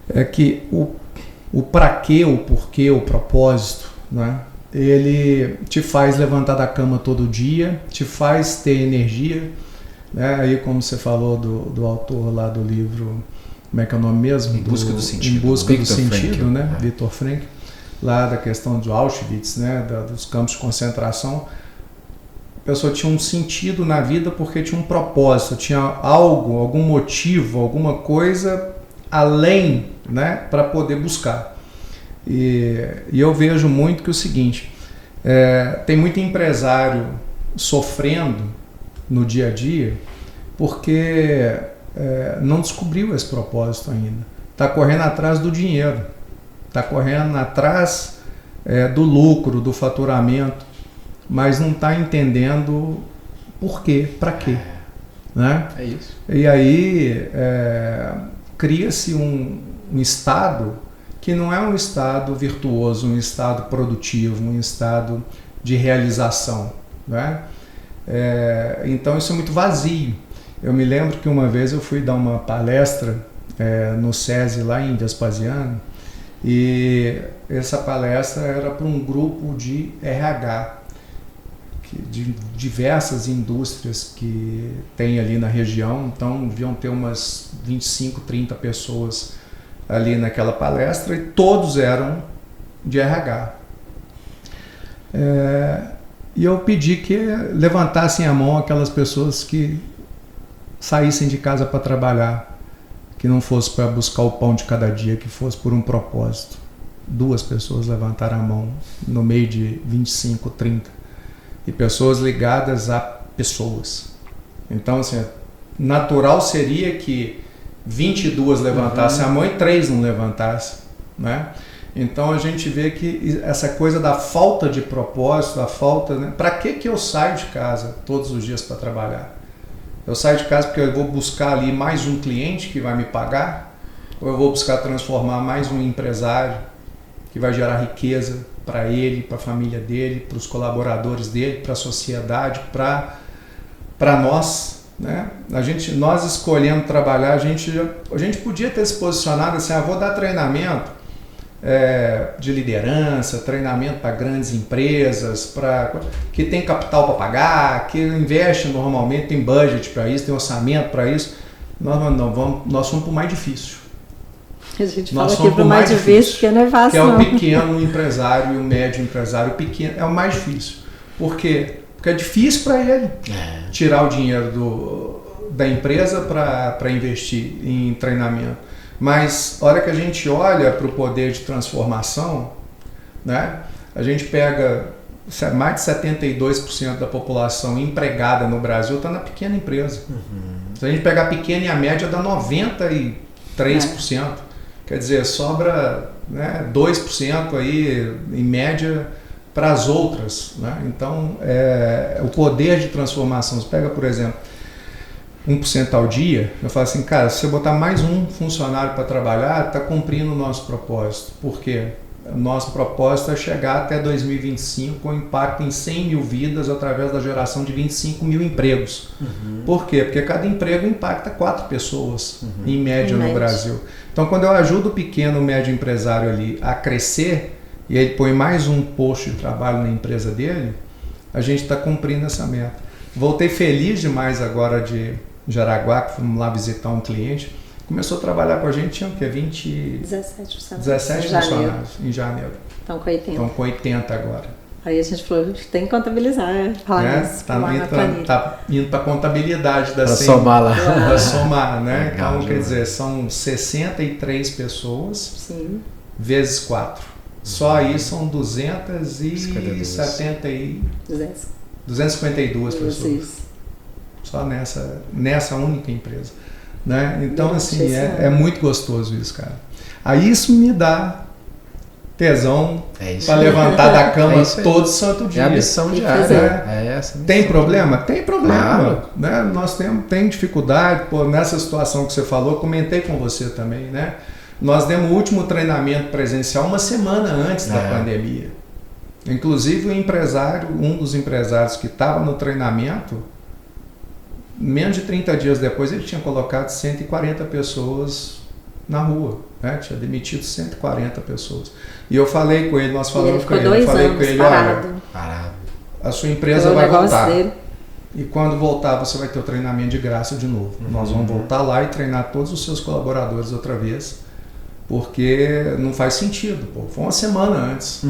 é que o para quê, o porquê, o propósito, né? Ele te faz levantar da cama todo dia, te faz ter energia, né? Aí, como você falou do autor lá do livro, como é que é o nome mesmo? Em Busca do Sentido. Em Busca do Sentido, Frankl, né? Viktor Frankl, lá da questão de Auschwitz, né? Dos campos de concentração. A pessoa tinha um sentido na vida porque tinha um propósito, tinha algo, algum motivo, alguma coisa além, né? Para poder buscar. E eu vejo muito que o seguinte, tem muito empresário sofrendo no dia a dia porque não descobriu esse propósito ainda. Está correndo atrás do dinheiro, está correndo atrás do lucro, do faturamento, mas não está entendendo por quê, para quê. Né? É isso. E aí cria-se um estado que não é um estado virtuoso, um estado produtivo, um estado de realização. Né? Então isso é muito vazio. Eu me lembro que uma vez eu fui dar uma palestra no SESI lá em Vespasiano, e essa palestra era para um grupo de RH, de diversas indústrias que tem ali na região, então deviam ter umas 25, 30 pessoas ali naquela palestra, e todos eram de RH. E eu pedi que levantassem a mão aquelas pessoas que saíssem de casa para trabalhar, que não fosse para buscar o pão de cada dia, que fosse por um propósito. 2 pessoas levantaram a mão no meio de 25, 30. E pessoas ligadas a pessoas. Então, assim, natural seria que 22 levantassem a mão e 3 não levantassem, né? Então a gente vê que essa coisa da falta de propósito, a falta, né? Para que eu saio de casa todos os dias para trabalhar? Eu saio de casa porque eu vou buscar ali mais um cliente que vai me pagar, ou eu vou buscar transformar mais um empresário que vai gerar riqueza para ele, para a família dele, para os colaboradores dele, para a sociedade, para nós. Né? Nós escolhendo trabalhar, a gente podia ter se posicionado assim, vou dar treinamento de liderança, treinamento para grandes empresas, que tem capital para pagar, que investe normalmente, tem budget para isso, tem orçamento para isso. Nós fomos para o mais difícil. A gente fala que é para o mais difícil, porque não é fácil, que é o pequeno empresário e o médio empresário. O pequeno é o mais difícil. Por quê? Porque é difícil para ele tirar o dinheiro da empresa para investir em treinamento. Mas a hora que a gente olha para o poder de transformação, né, a gente pega mais de 72% da população empregada no Brasil está na pequena empresa. Se a gente pegar a pequena e a média, dá 93%. Quer dizer, sobra, né, 2% aí, em média, para as outras. Né? Então, o poder de transformação, você pega, por exemplo, 1% ao dia, eu falo assim, cara, se você botar mais um funcionário para trabalhar, está cumprindo o nosso propósito. Por quê? O nosso propósito é chegar até 2025 com impacto em 100 mil vidas através da geração de 25 mil empregos. Por quê? Porque cada emprego impacta 4 pessoas, em média, no Brasil. Então, quando eu ajudo o pequeno, médio empresário ali a crescer, e ele põe mais um posto de trabalho na empresa dele, a gente está cumprindo essa meta. Voltei feliz demais agora de Jaraguá, que fomos lá visitar um cliente. Começou a trabalhar com a gente, tinha o quê? 17 funcionários em janeiro. Estão com 80. Estão com 80 agora. Aí a gente falou, a gente tem que contabilizar, Tá indo para a contabilidade da para somar lá. Para somar, né? Legal, então, quer dizer, são 63 pessoas. Sim. Vezes 4. Só aí são 252 pessoas. Só nessa única empresa. Né? Então, assim, é muito gostoso isso, cara. Aí isso me dá tesão para levantar da cama todo santo dia. É a missão diária. Tem problema? Tem problema. Claro. Né? Nós tem dificuldade. Nessa situação que você falou, comentei com você também, né? Nós demos o último treinamento presencial uma semana antes da pandemia. Inclusive um dos empresários que estava no treinamento, menos de 30 dias depois ele tinha colocado 140 pessoas na rua, né? Tinha demitido 140 pessoas. E eu falei com ele, nós falamos com ele, eu 2 falei anos com ele, parado. olha, a sua empresa vai voltar. Dele. E quando voltar, você vai ter o treinamento de graça de novo. Nós vamos voltar lá e treinar todos os seus colaboradores outra vez, porque não faz sentido. Pô. Foi uma semana antes,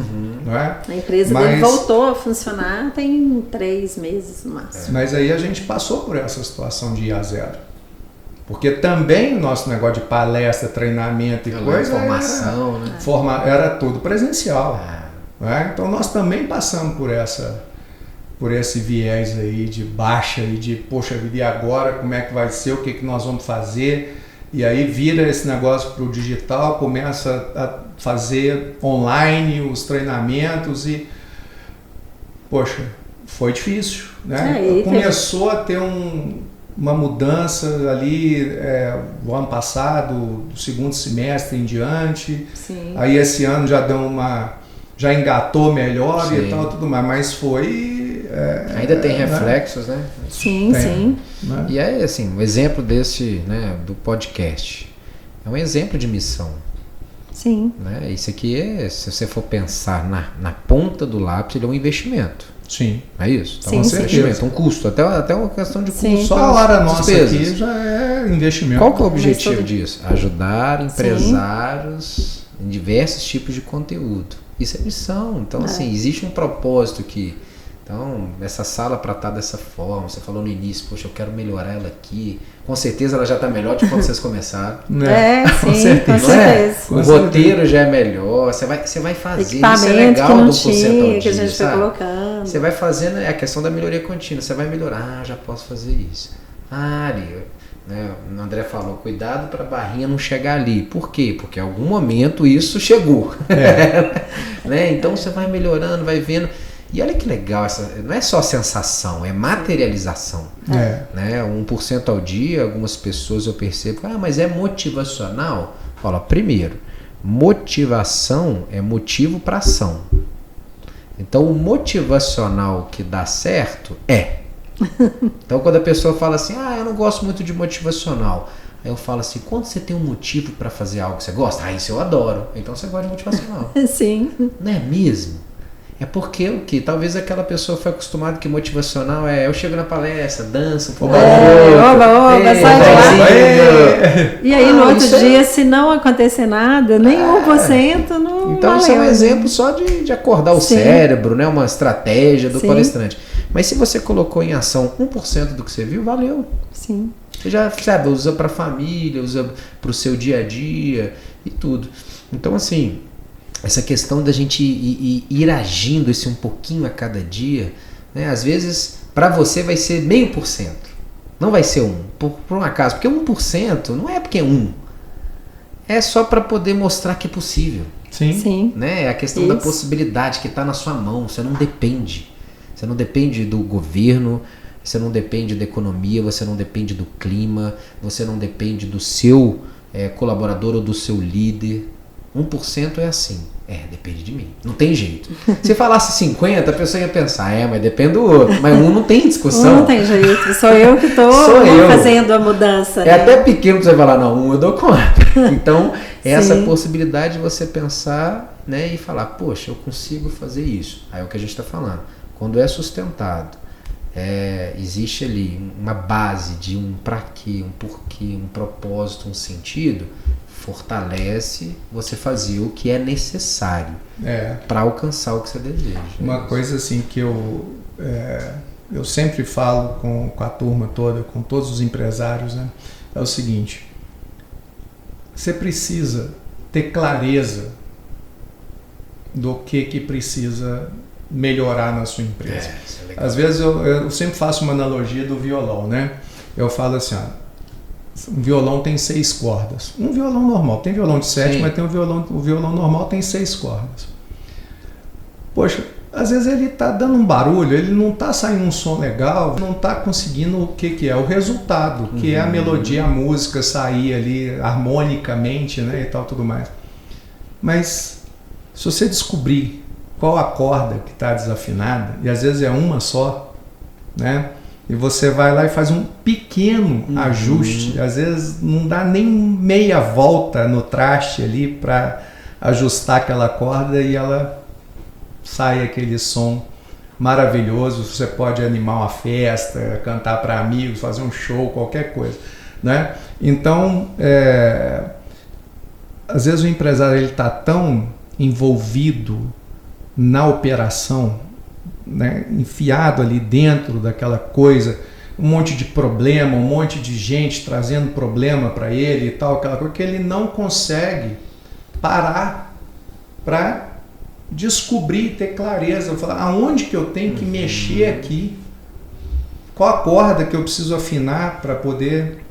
não é? A empresa dele voltou a funcionar tem 3 meses no máximo. Mas aí a gente passou por essa situação de ir a zero. Porque também o nosso negócio de palestra, treinamento e coisa... Formação, né? Era tudo presencial. Né? Então nós também passamos por esse viés aí de baixa e de, poxa vida, e agora como é que vai ser, o que nós vamos fazer? E aí vira esse negócio para o digital, começa a fazer online os treinamentos e, poxa, foi difícil, né? Começou a ter uma mudança ali no ano passado, do segundo semestre em diante. Sim. Aí esse ano já deu já engatou melhor. Sim. E tal, tudo mais, mas foi... ainda tem reflexos, né? Sim, sim. Né? E aí, assim, um exemplo desse, né, do podcast, é um exemplo de missão. Sim. Né? Isso aqui se você for pensar na ponta do lápis, ele é um investimento. Sim. É isso? Sim, um sim. investimento, um custo, até uma questão de custo. Sim. Só a hora nossa aqui já é investimento. Qual que é o objetivo disso? Ajudar empresários em diversos tipos de conteúdo. Isso é missão. Então, assim, existe um propósito que... Então, essa sala para estar dessa forma, você falou no início, poxa, eu quero melhorar ela aqui. Com certeza ela já está melhor de quando vocês começaram. Com certeza. O roteiro já é melhor, você vai fazer, isso é legal que não do porcento ao dia, que a gente foi colocando. Você vai fazendo, a questão da melhoria contínua, você vai melhorar, já posso fazer isso. Ali, né, o André falou, cuidado para a barrinha não chegar ali. Por quê? Porque em algum momento isso chegou. Né? Então você vai melhorando, vai vendo. E olha que legal, não é só sensação, é materialização. Né? 1% ao dia, algumas pessoas eu percebo, mas é motivacional? Fala, primeiro, motivação é motivo para ação. Então o motivacional que dá certo Então quando a pessoa fala assim, eu não gosto muito de motivacional, aí eu falo assim, quando você tem um motivo para fazer algo que você gosta, isso eu adoro, então você gosta de motivacional. Sim. Não é mesmo? É porque o que? Talvez aquela pessoa foi acostumada que motivacional eu chego na palestra, danço um pouco. Sai de lá. E aí no outro dia, se não acontecer nada, nem 1% não Então isso é um exemplo só de acordar o cérebro, né? Uma estratégia do palestrante. Mas se você colocou em ação 1% do que você viu, valeu. Sim. Você já usa para a família, usa para o seu dia a dia e tudo. Então assim... Essa questão da gente ir agindo esse um pouquinho a cada dia, né? Às vezes, para você vai ser 0,5%. Não vai ser 1%, por um acaso. Porque 1% não é porque é 1%. É só para poder mostrar que é possível. Sim. Né? É a questão da possibilidade que está na sua mão. Você não depende. Você não depende do governo, você não depende da economia, você não depende do clima, você não depende do seu colaborador ou do seu líder. 1% é assim. Depende de mim. Não tem jeito. Se falasse 50, a pessoa ia pensar, mas depende do outro. Mas não tem discussão. Não tem jeito. Sou eu que estou fazendo a mudança. Até pequeno pra você falar, não, eu dou conta. Então, essa possibilidade de você pensar, né, e falar, poxa, eu consigo fazer isso. Aí é o que a gente está falando. Quando é sustentado, existe ali uma base de um para quê, um porquê, um propósito, um sentido, fortalece você fazer o que é necessário para alcançar o que você deseja. Uma coisa assim que eu sempre falo com a turma toda, com todos os empresários, né, é o seguinte: você precisa ter clareza do que precisa melhorar na sua empresa. Às vezes eu sempre faço uma analogia do violão, né? Eu falo assim, um violão tem 6 cordas. Um violão normal, tem violão de 7, mas tem o violão normal tem 6 cordas. Poxa, às vezes ele está dando um barulho, ele não está saindo um som legal, não está conseguindo o que é o resultado, que é a melodia, a música sair ali harmonicamente, né, e tal, tudo mais. Mas se você descobrir qual a corda que está desafinada, e às vezes é uma só, né? e você vai lá e faz um pequeno ajuste, às vezes não dá nem meia volta no traste ali para ajustar aquela corda e ela sai aquele som maravilhoso. Você pode animar uma festa, cantar para amigos, fazer um show, qualquer coisa, né? Então, às vezes o empresário ele está tão envolvido na operação, né, enfiado ali dentro daquela coisa, um monte de problema, um monte de gente trazendo problema para ele e tal, aquela coisa, que ele não consegue parar para descobrir, ter clareza, falar aonde que eu tenho que mexer aqui, qual a corda que eu preciso afinar para poder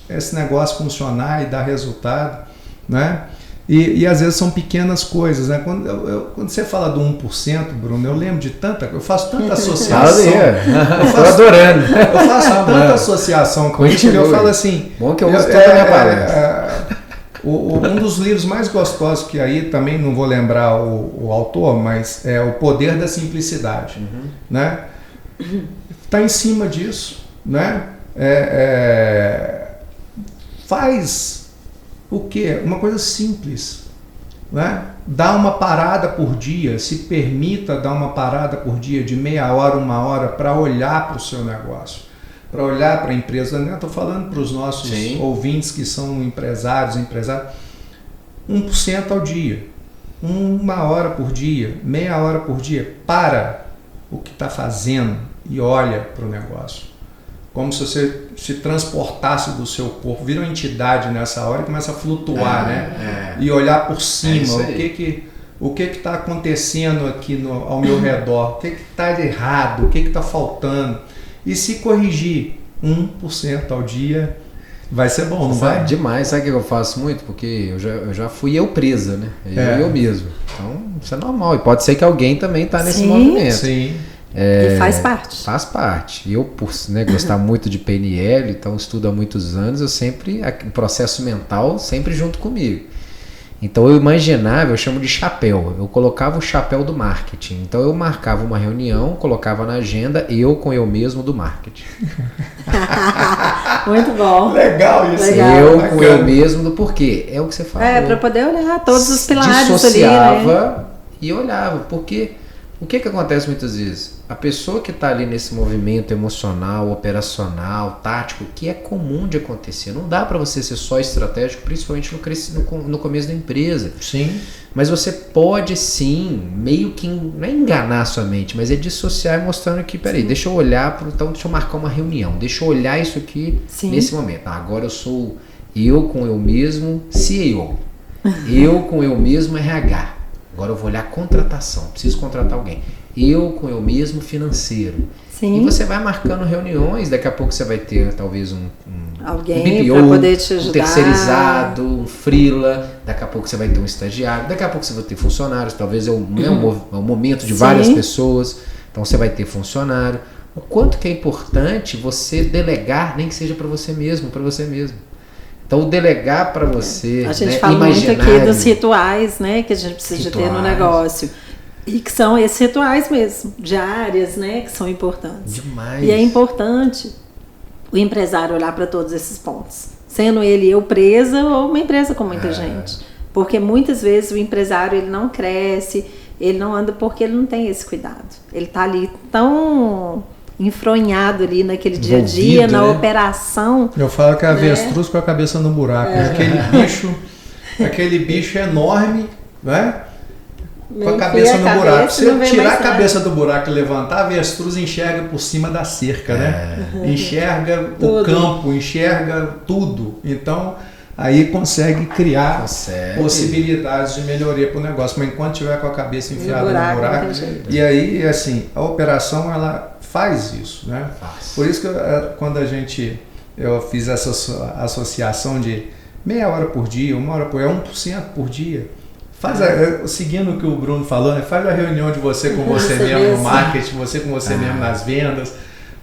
esse negócio funcionar e dar resultado, né? E às vezes são pequenas coisas, né? Quando você fala do 1%, Bruno, eu lembro de eu faço tanta associação. Estou adorando. Eu faço tanta associação com isso que eu falo assim. Bom que eu uso toda a minha palestra. Um dos livros mais gostosos que aí, também não vou lembrar o autor, mas é O Poder da Simplicidade, né? Tá em cima disso, né? Faz o quê? Uma coisa simples, né? Dá uma parada por dia, se permita dar uma parada por dia de meia hora, 1 hora, para olhar para o seu negócio, para olhar para a empresa. Estou falando para os nossos ouvintes que são empresários, 1% ao dia, 1 hora por dia, meia hora por dia, para o que está fazendo e olha para o negócio. Como se você se transportasse do seu corpo, vira uma entidade nessa hora e começa a flutuar, né? E olhar por cima, o que está acontecendo aqui ao meu redor, o que está errado, o que está faltando. E se corrigir 1% ao dia, vai ser bom, não vai? Demais. Sabe o que eu faço muito? Porque eu já fui presa, né? Eu mesmo. Então, isso é normal. E pode ser que alguém também está nesse movimento. Sim. E faz parte. Faz parte. Eu, por gostar muito de PNL, então estudo há muitos anos, o processo mental sempre junto comigo. Então eu imaginava, eu chamo de chapéu, eu colocava o chapéu do marketing. Então eu marcava uma reunião, colocava na agenda, eu com eu mesmo do marketing. Muito bom. Legal isso. Eu com eu mesmo do porquê. É o que você fala. Para poder olhar todos os pilares dissociava ali, né? E olhava, porque o que acontece muitas vezes? A pessoa que está ali nesse movimento emocional, operacional, tático, que é comum de acontecer. Não dá para você ser só estratégico, principalmente no começo da empresa. Sim. Mas você pode sim, meio que, não é enganar a sua mente, mas é dissociar e mostrando que, peraí, deixa eu olhar, então deixa eu marcar uma reunião, deixa eu olhar isso aqui nesse momento. Agora eu sou eu com eu mesmo, CEO. Eu com eu mesmo, RH. Agora eu vou olhar contratação, preciso contratar alguém. Eu com eu mesmo, financeiro. Sim. E você vai marcando reuniões, daqui a pouco você vai ter talvez alguém para poder te ajudar, um terceirizado, um freela, daqui a pouco você vai ter um estagiário, daqui a pouco você vai ter funcionários, talvez é um momento de várias pessoas, então você vai ter funcionário. O quanto que é importante você delegar, nem que seja para você mesmo, Então, o delegar para você, a gente fala muito aqui dos rituais, né, que a gente precisa ter no negócio. E que são esses rituais mesmo, diárias, né, que são importantes. Demais. E é importante o empresário olhar para todos esses pontos. Sendo ele presa ou uma empresa com muita gente. Porque muitas vezes o empresário ele não cresce, ele não anda porque ele não tem esse cuidado. Ele está ali tão enfronhado ali naquele dia a dia, na operação. Eu falo que é avestruz com a cabeça no buraco. Aquele bicho enorme, né? Com a cabeça no buraco. Se você tirar a cabeça do buraco e levantar, a avestruz enxerga por cima da cerca, né? Enxerga o campo, enxerga tudo. Então, aí consegue criar possibilidades de melhoria para o negócio. Mas enquanto tiver com a cabeça enfiada no buraco, e aí, assim, a operação, ela faz isso, né? Por isso que quando eu fiz essa associação de meia hora por dia, 1 hora por dia, 1% por dia. Seguindo o que o Bruno falou, né? Faz a reunião de você com você mesmo no marketing, você com você mesmo nas vendas,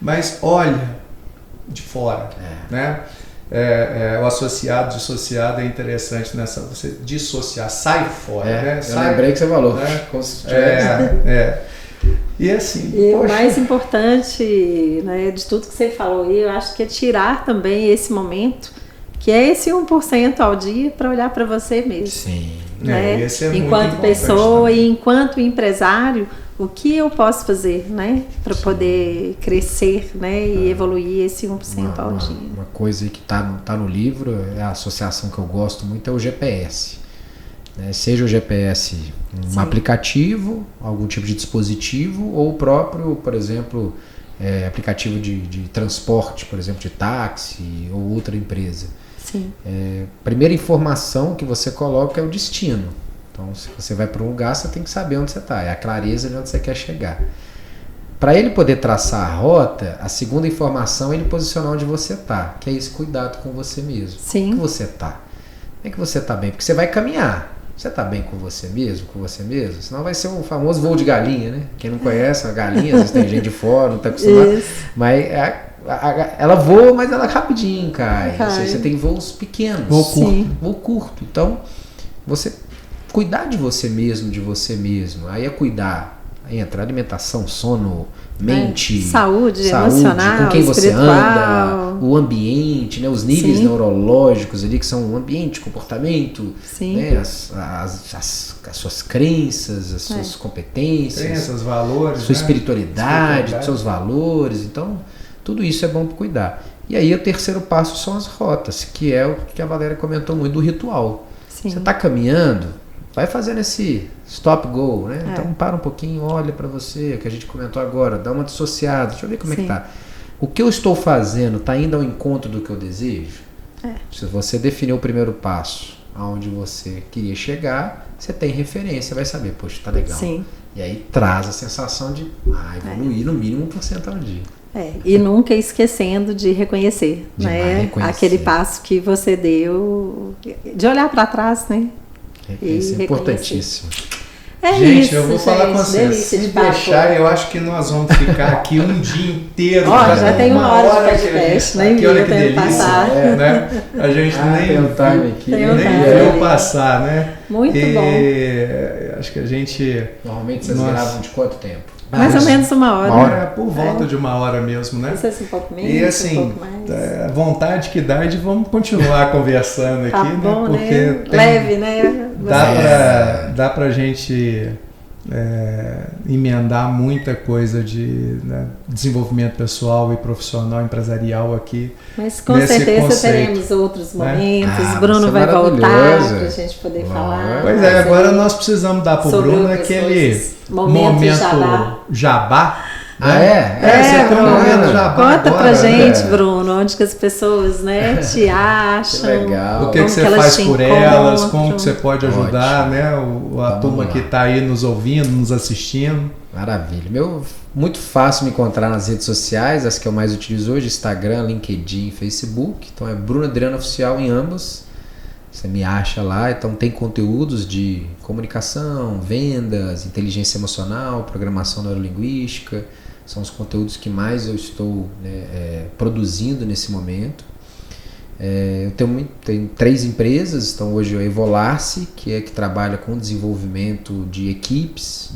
mas olha de fora, né? O associado, dissociado é interessante nessa, você dissociar, sai fora, né? Eu lembrei que você falou. Né? E assim, e poxa, o mais importante, né, de tudo que você falou aí, eu acho que é tirar também esse momento, que é esse 1% ao dia, para olhar para você mesmo. Sim. Né? Esse é muito enquanto importante pessoa também. e enquanto empresário, o que eu posso fazer, né, para poder crescer, né, e evoluir esse 1% ao dia. Uma coisa que tá no livro, é a associação que eu gosto muito, é o GPS. Né? Seja o GPS um aplicativo, algum tipo de dispositivo, ou o próprio, por exemplo, aplicativo de transporte, por exemplo, de táxi ou outra empresa. Sim. Primeira informação que você coloca é o destino. Então, se você vai para um lugar, você tem que saber onde você está, é a clareza de onde você quer chegar. Para ele poder traçar a rota, a segunda informação é ele posicionar onde você está, que é esse cuidado com você mesmo. Sim. Como que você está? Como é que você está bem? Porque você vai caminhar. Você está bem com você mesmo, Senão vai ser um famoso voo de galinha, né? Quem não conhece a galinha, às vezes tem gente de fora, não está acostumado. Isso. Mas ela voa, mas ela rapidinho cai. Você tem voos pequenos. Voo curto. Então, você cuidar de você mesmo. Aí é cuidar. Aí entra alimentação, sono, mente, saúde emocional, com quem você espiritual. anda, o ambiente, né, os níveis neurológicos ali, que são o ambiente, comportamento, né, as suas crenças, as suas competências, crenças, valores, sua espiritualidade, seus valores. Então, tudo isso é bom para cuidar. E aí o terceiro passo são as rotas, que é o que a Valéria comentou muito, do ritual. Sim. Você está caminhando, vai fazendo esse stop go, né? Então para um pouquinho, olha para você, que a gente comentou agora, dá uma dissociada, deixa eu ver como é que tá. O que eu estou fazendo está indo ao encontro do que eu desejo? Se você definiu o primeiro passo, aonde você queria chegar, você tem referência, vai saber, poxa, tá legal. Sim. E aí traz a sensação de evoluir no mínimo 1% ao dia. E nunca esquecendo de reconhecer, né? Aquele passo que você deu, de olhar para trás, né? Isso é importantíssimo. Gente, isso, eu vou falar com você. Se deixar, eu acho que nós vamos ficar aqui um dia inteiro. Já tem uma hora de podcast, né? Que olha que delícia, né? A gente nem viu passar, né? Muito bom. Acho que a gente... Normalmente vocês gravam de quanto tempo? Mais ou menos uma hora. Por volta de uma hora mesmo, né? Não sei se um pouco menos, e assim, um pouco mais. A vontade que dá de vamos continuar conversando aqui, né? Bom, porque né? Leve, né? Dá pra gente emendar muita coisa de desenvolvimento pessoal e profissional, empresarial aqui. Mas com certeza teremos outros momentos. Bruno vai voltar pra gente poder falar. Pois agora nós precisamos dar pro Bruno aquele momento jabá. Você tem um momento jabá. Conta agora, pra gente, Bruno, onde que as pessoas, né, te acham. Que legal. O que você faz por elas, como que você pode ajudar, né, a turma que está aí nos ouvindo, nos assistindo. Maravilha. Muito fácil me encontrar nas redes sociais, as que eu mais utilizo hoje, Instagram, LinkedIn, Facebook. Então é Bruno Adriano Oficial em ambos. Você me acha lá, então tem conteúdos de comunicação, vendas, inteligência emocional, programação neurolinguística. São os conteúdos que mais eu estou produzindo nesse momento. Eu tenho 3 empresas, então hoje a Evolarce, que trabalha com desenvolvimento de equipes,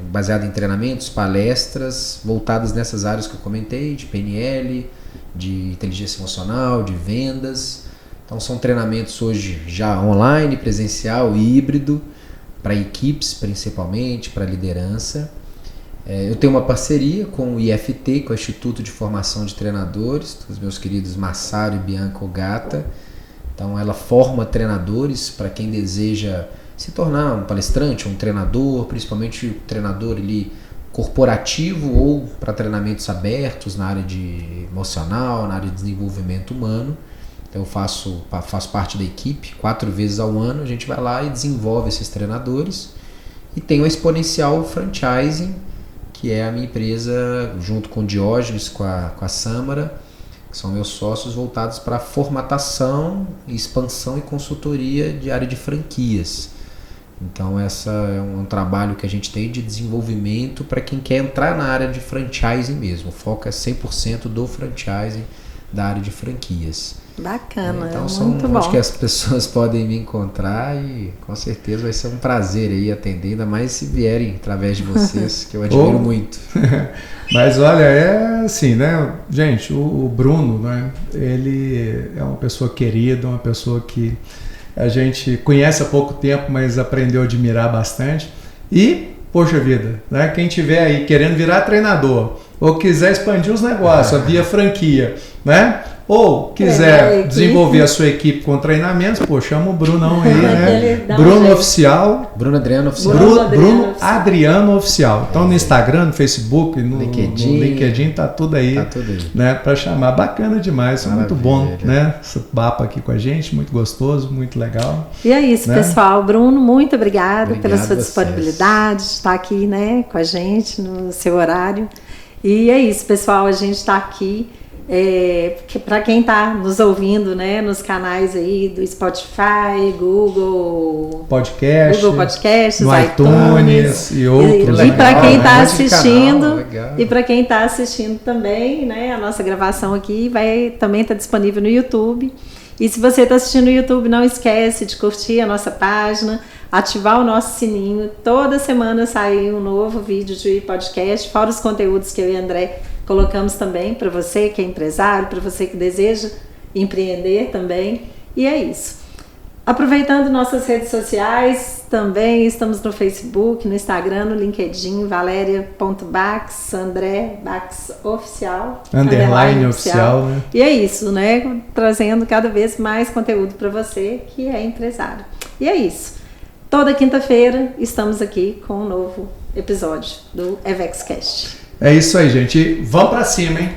baseado em treinamentos, palestras, voltadas nessas áreas que eu comentei, de PNL, de inteligência emocional, de vendas. Então são treinamentos hoje já online, presencial, híbrido, para equipes principalmente, para liderança. Eu tenho uma parceria com o IFT, com o Instituto de Formação de Treinadores, dos meus queridos Massaro e Bianca Ogata. Então ela forma treinadores para quem deseja se tornar um palestrante, um treinador, principalmente treinador ali corporativo ou para treinamentos abertos na área de emocional, na área de desenvolvimento humano. Então eu faço parte da equipe, 4 vezes ao ano a gente vai lá e desenvolve esses treinadores. E tem o Exponencial Franchising, que é a minha empresa, junto com o Diógenes, com a Samara, que são meus sócios, voltados para formatação, expansão e consultoria de área de franquias. Então essa é um trabalho que a gente tem de desenvolvimento para quem quer entrar na área de franchising mesmo. O foco é 100% do franchising da área de franquias. Bacana, então muito bom. Acho que as pessoas podem me encontrar e com certeza vai ser um prazer aí atender, ainda mais se vierem através de vocês, que eu admiro muito. Mas olha, é assim, né, gente, o Bruno, né, ele é uma pessoa querida, uma pessoa que a gente conhece há pouco tempo, mas aprendeu a admirar bastante. E, poxa vida, né, quem tiver aí querendo virar treinador ou quiser expandir os negócios via franquia, né? Ou quiser desenvolver a sua equipe com treinamentos, pô, chama o Brunão aí, né? Bruno Oficial. Bruno Adriano Oficial. Bruno Adriano Oficial. Então no Instagram, no Facebook, no LinkedIn, tá tudo aí, né? Para chamar. Bacana demais, muito bom, né? Esse papo aqui com a gente, muito gostoso, muito legal. E é isso, né? Pessoal. Bruno, muito obrigada pela sua disponibilidade de estar aqui, né, com a gente no seu horário. E é isso, pessoal, a gente está aqui. Para quem está nos ouvindo, né, nos canais aí do Spotify, Google Podcasts, no iTunes e outros. E para quem está assistindo, e para quem está assistindo também, né, a nossa gravação aqui vai também estar disponível no YouTube. E se você está assistindo no YouTube, não esquece de curtir a nossa página, ativar o nosso sininho. Toda semana sai um novo vídeo de podcast, fora os conteúdos que eu e André colocamos também para você que é empresário, para você que deseja empreender também. E é isso. Aproveitando nossas redes sociais, também estamos no Facebook, no Instagram, no LinkedIn, Valéria.Bax, André Bax Oficial. Underline oficial, né? E é isso, né? Trazendo cada vez mais conteúdo para você que é empresário. E é isso. Toda quinta-feira estamos aqui com um novo episódio do EVEXcast. É isso aí, gente. Vamos pra cima, hein?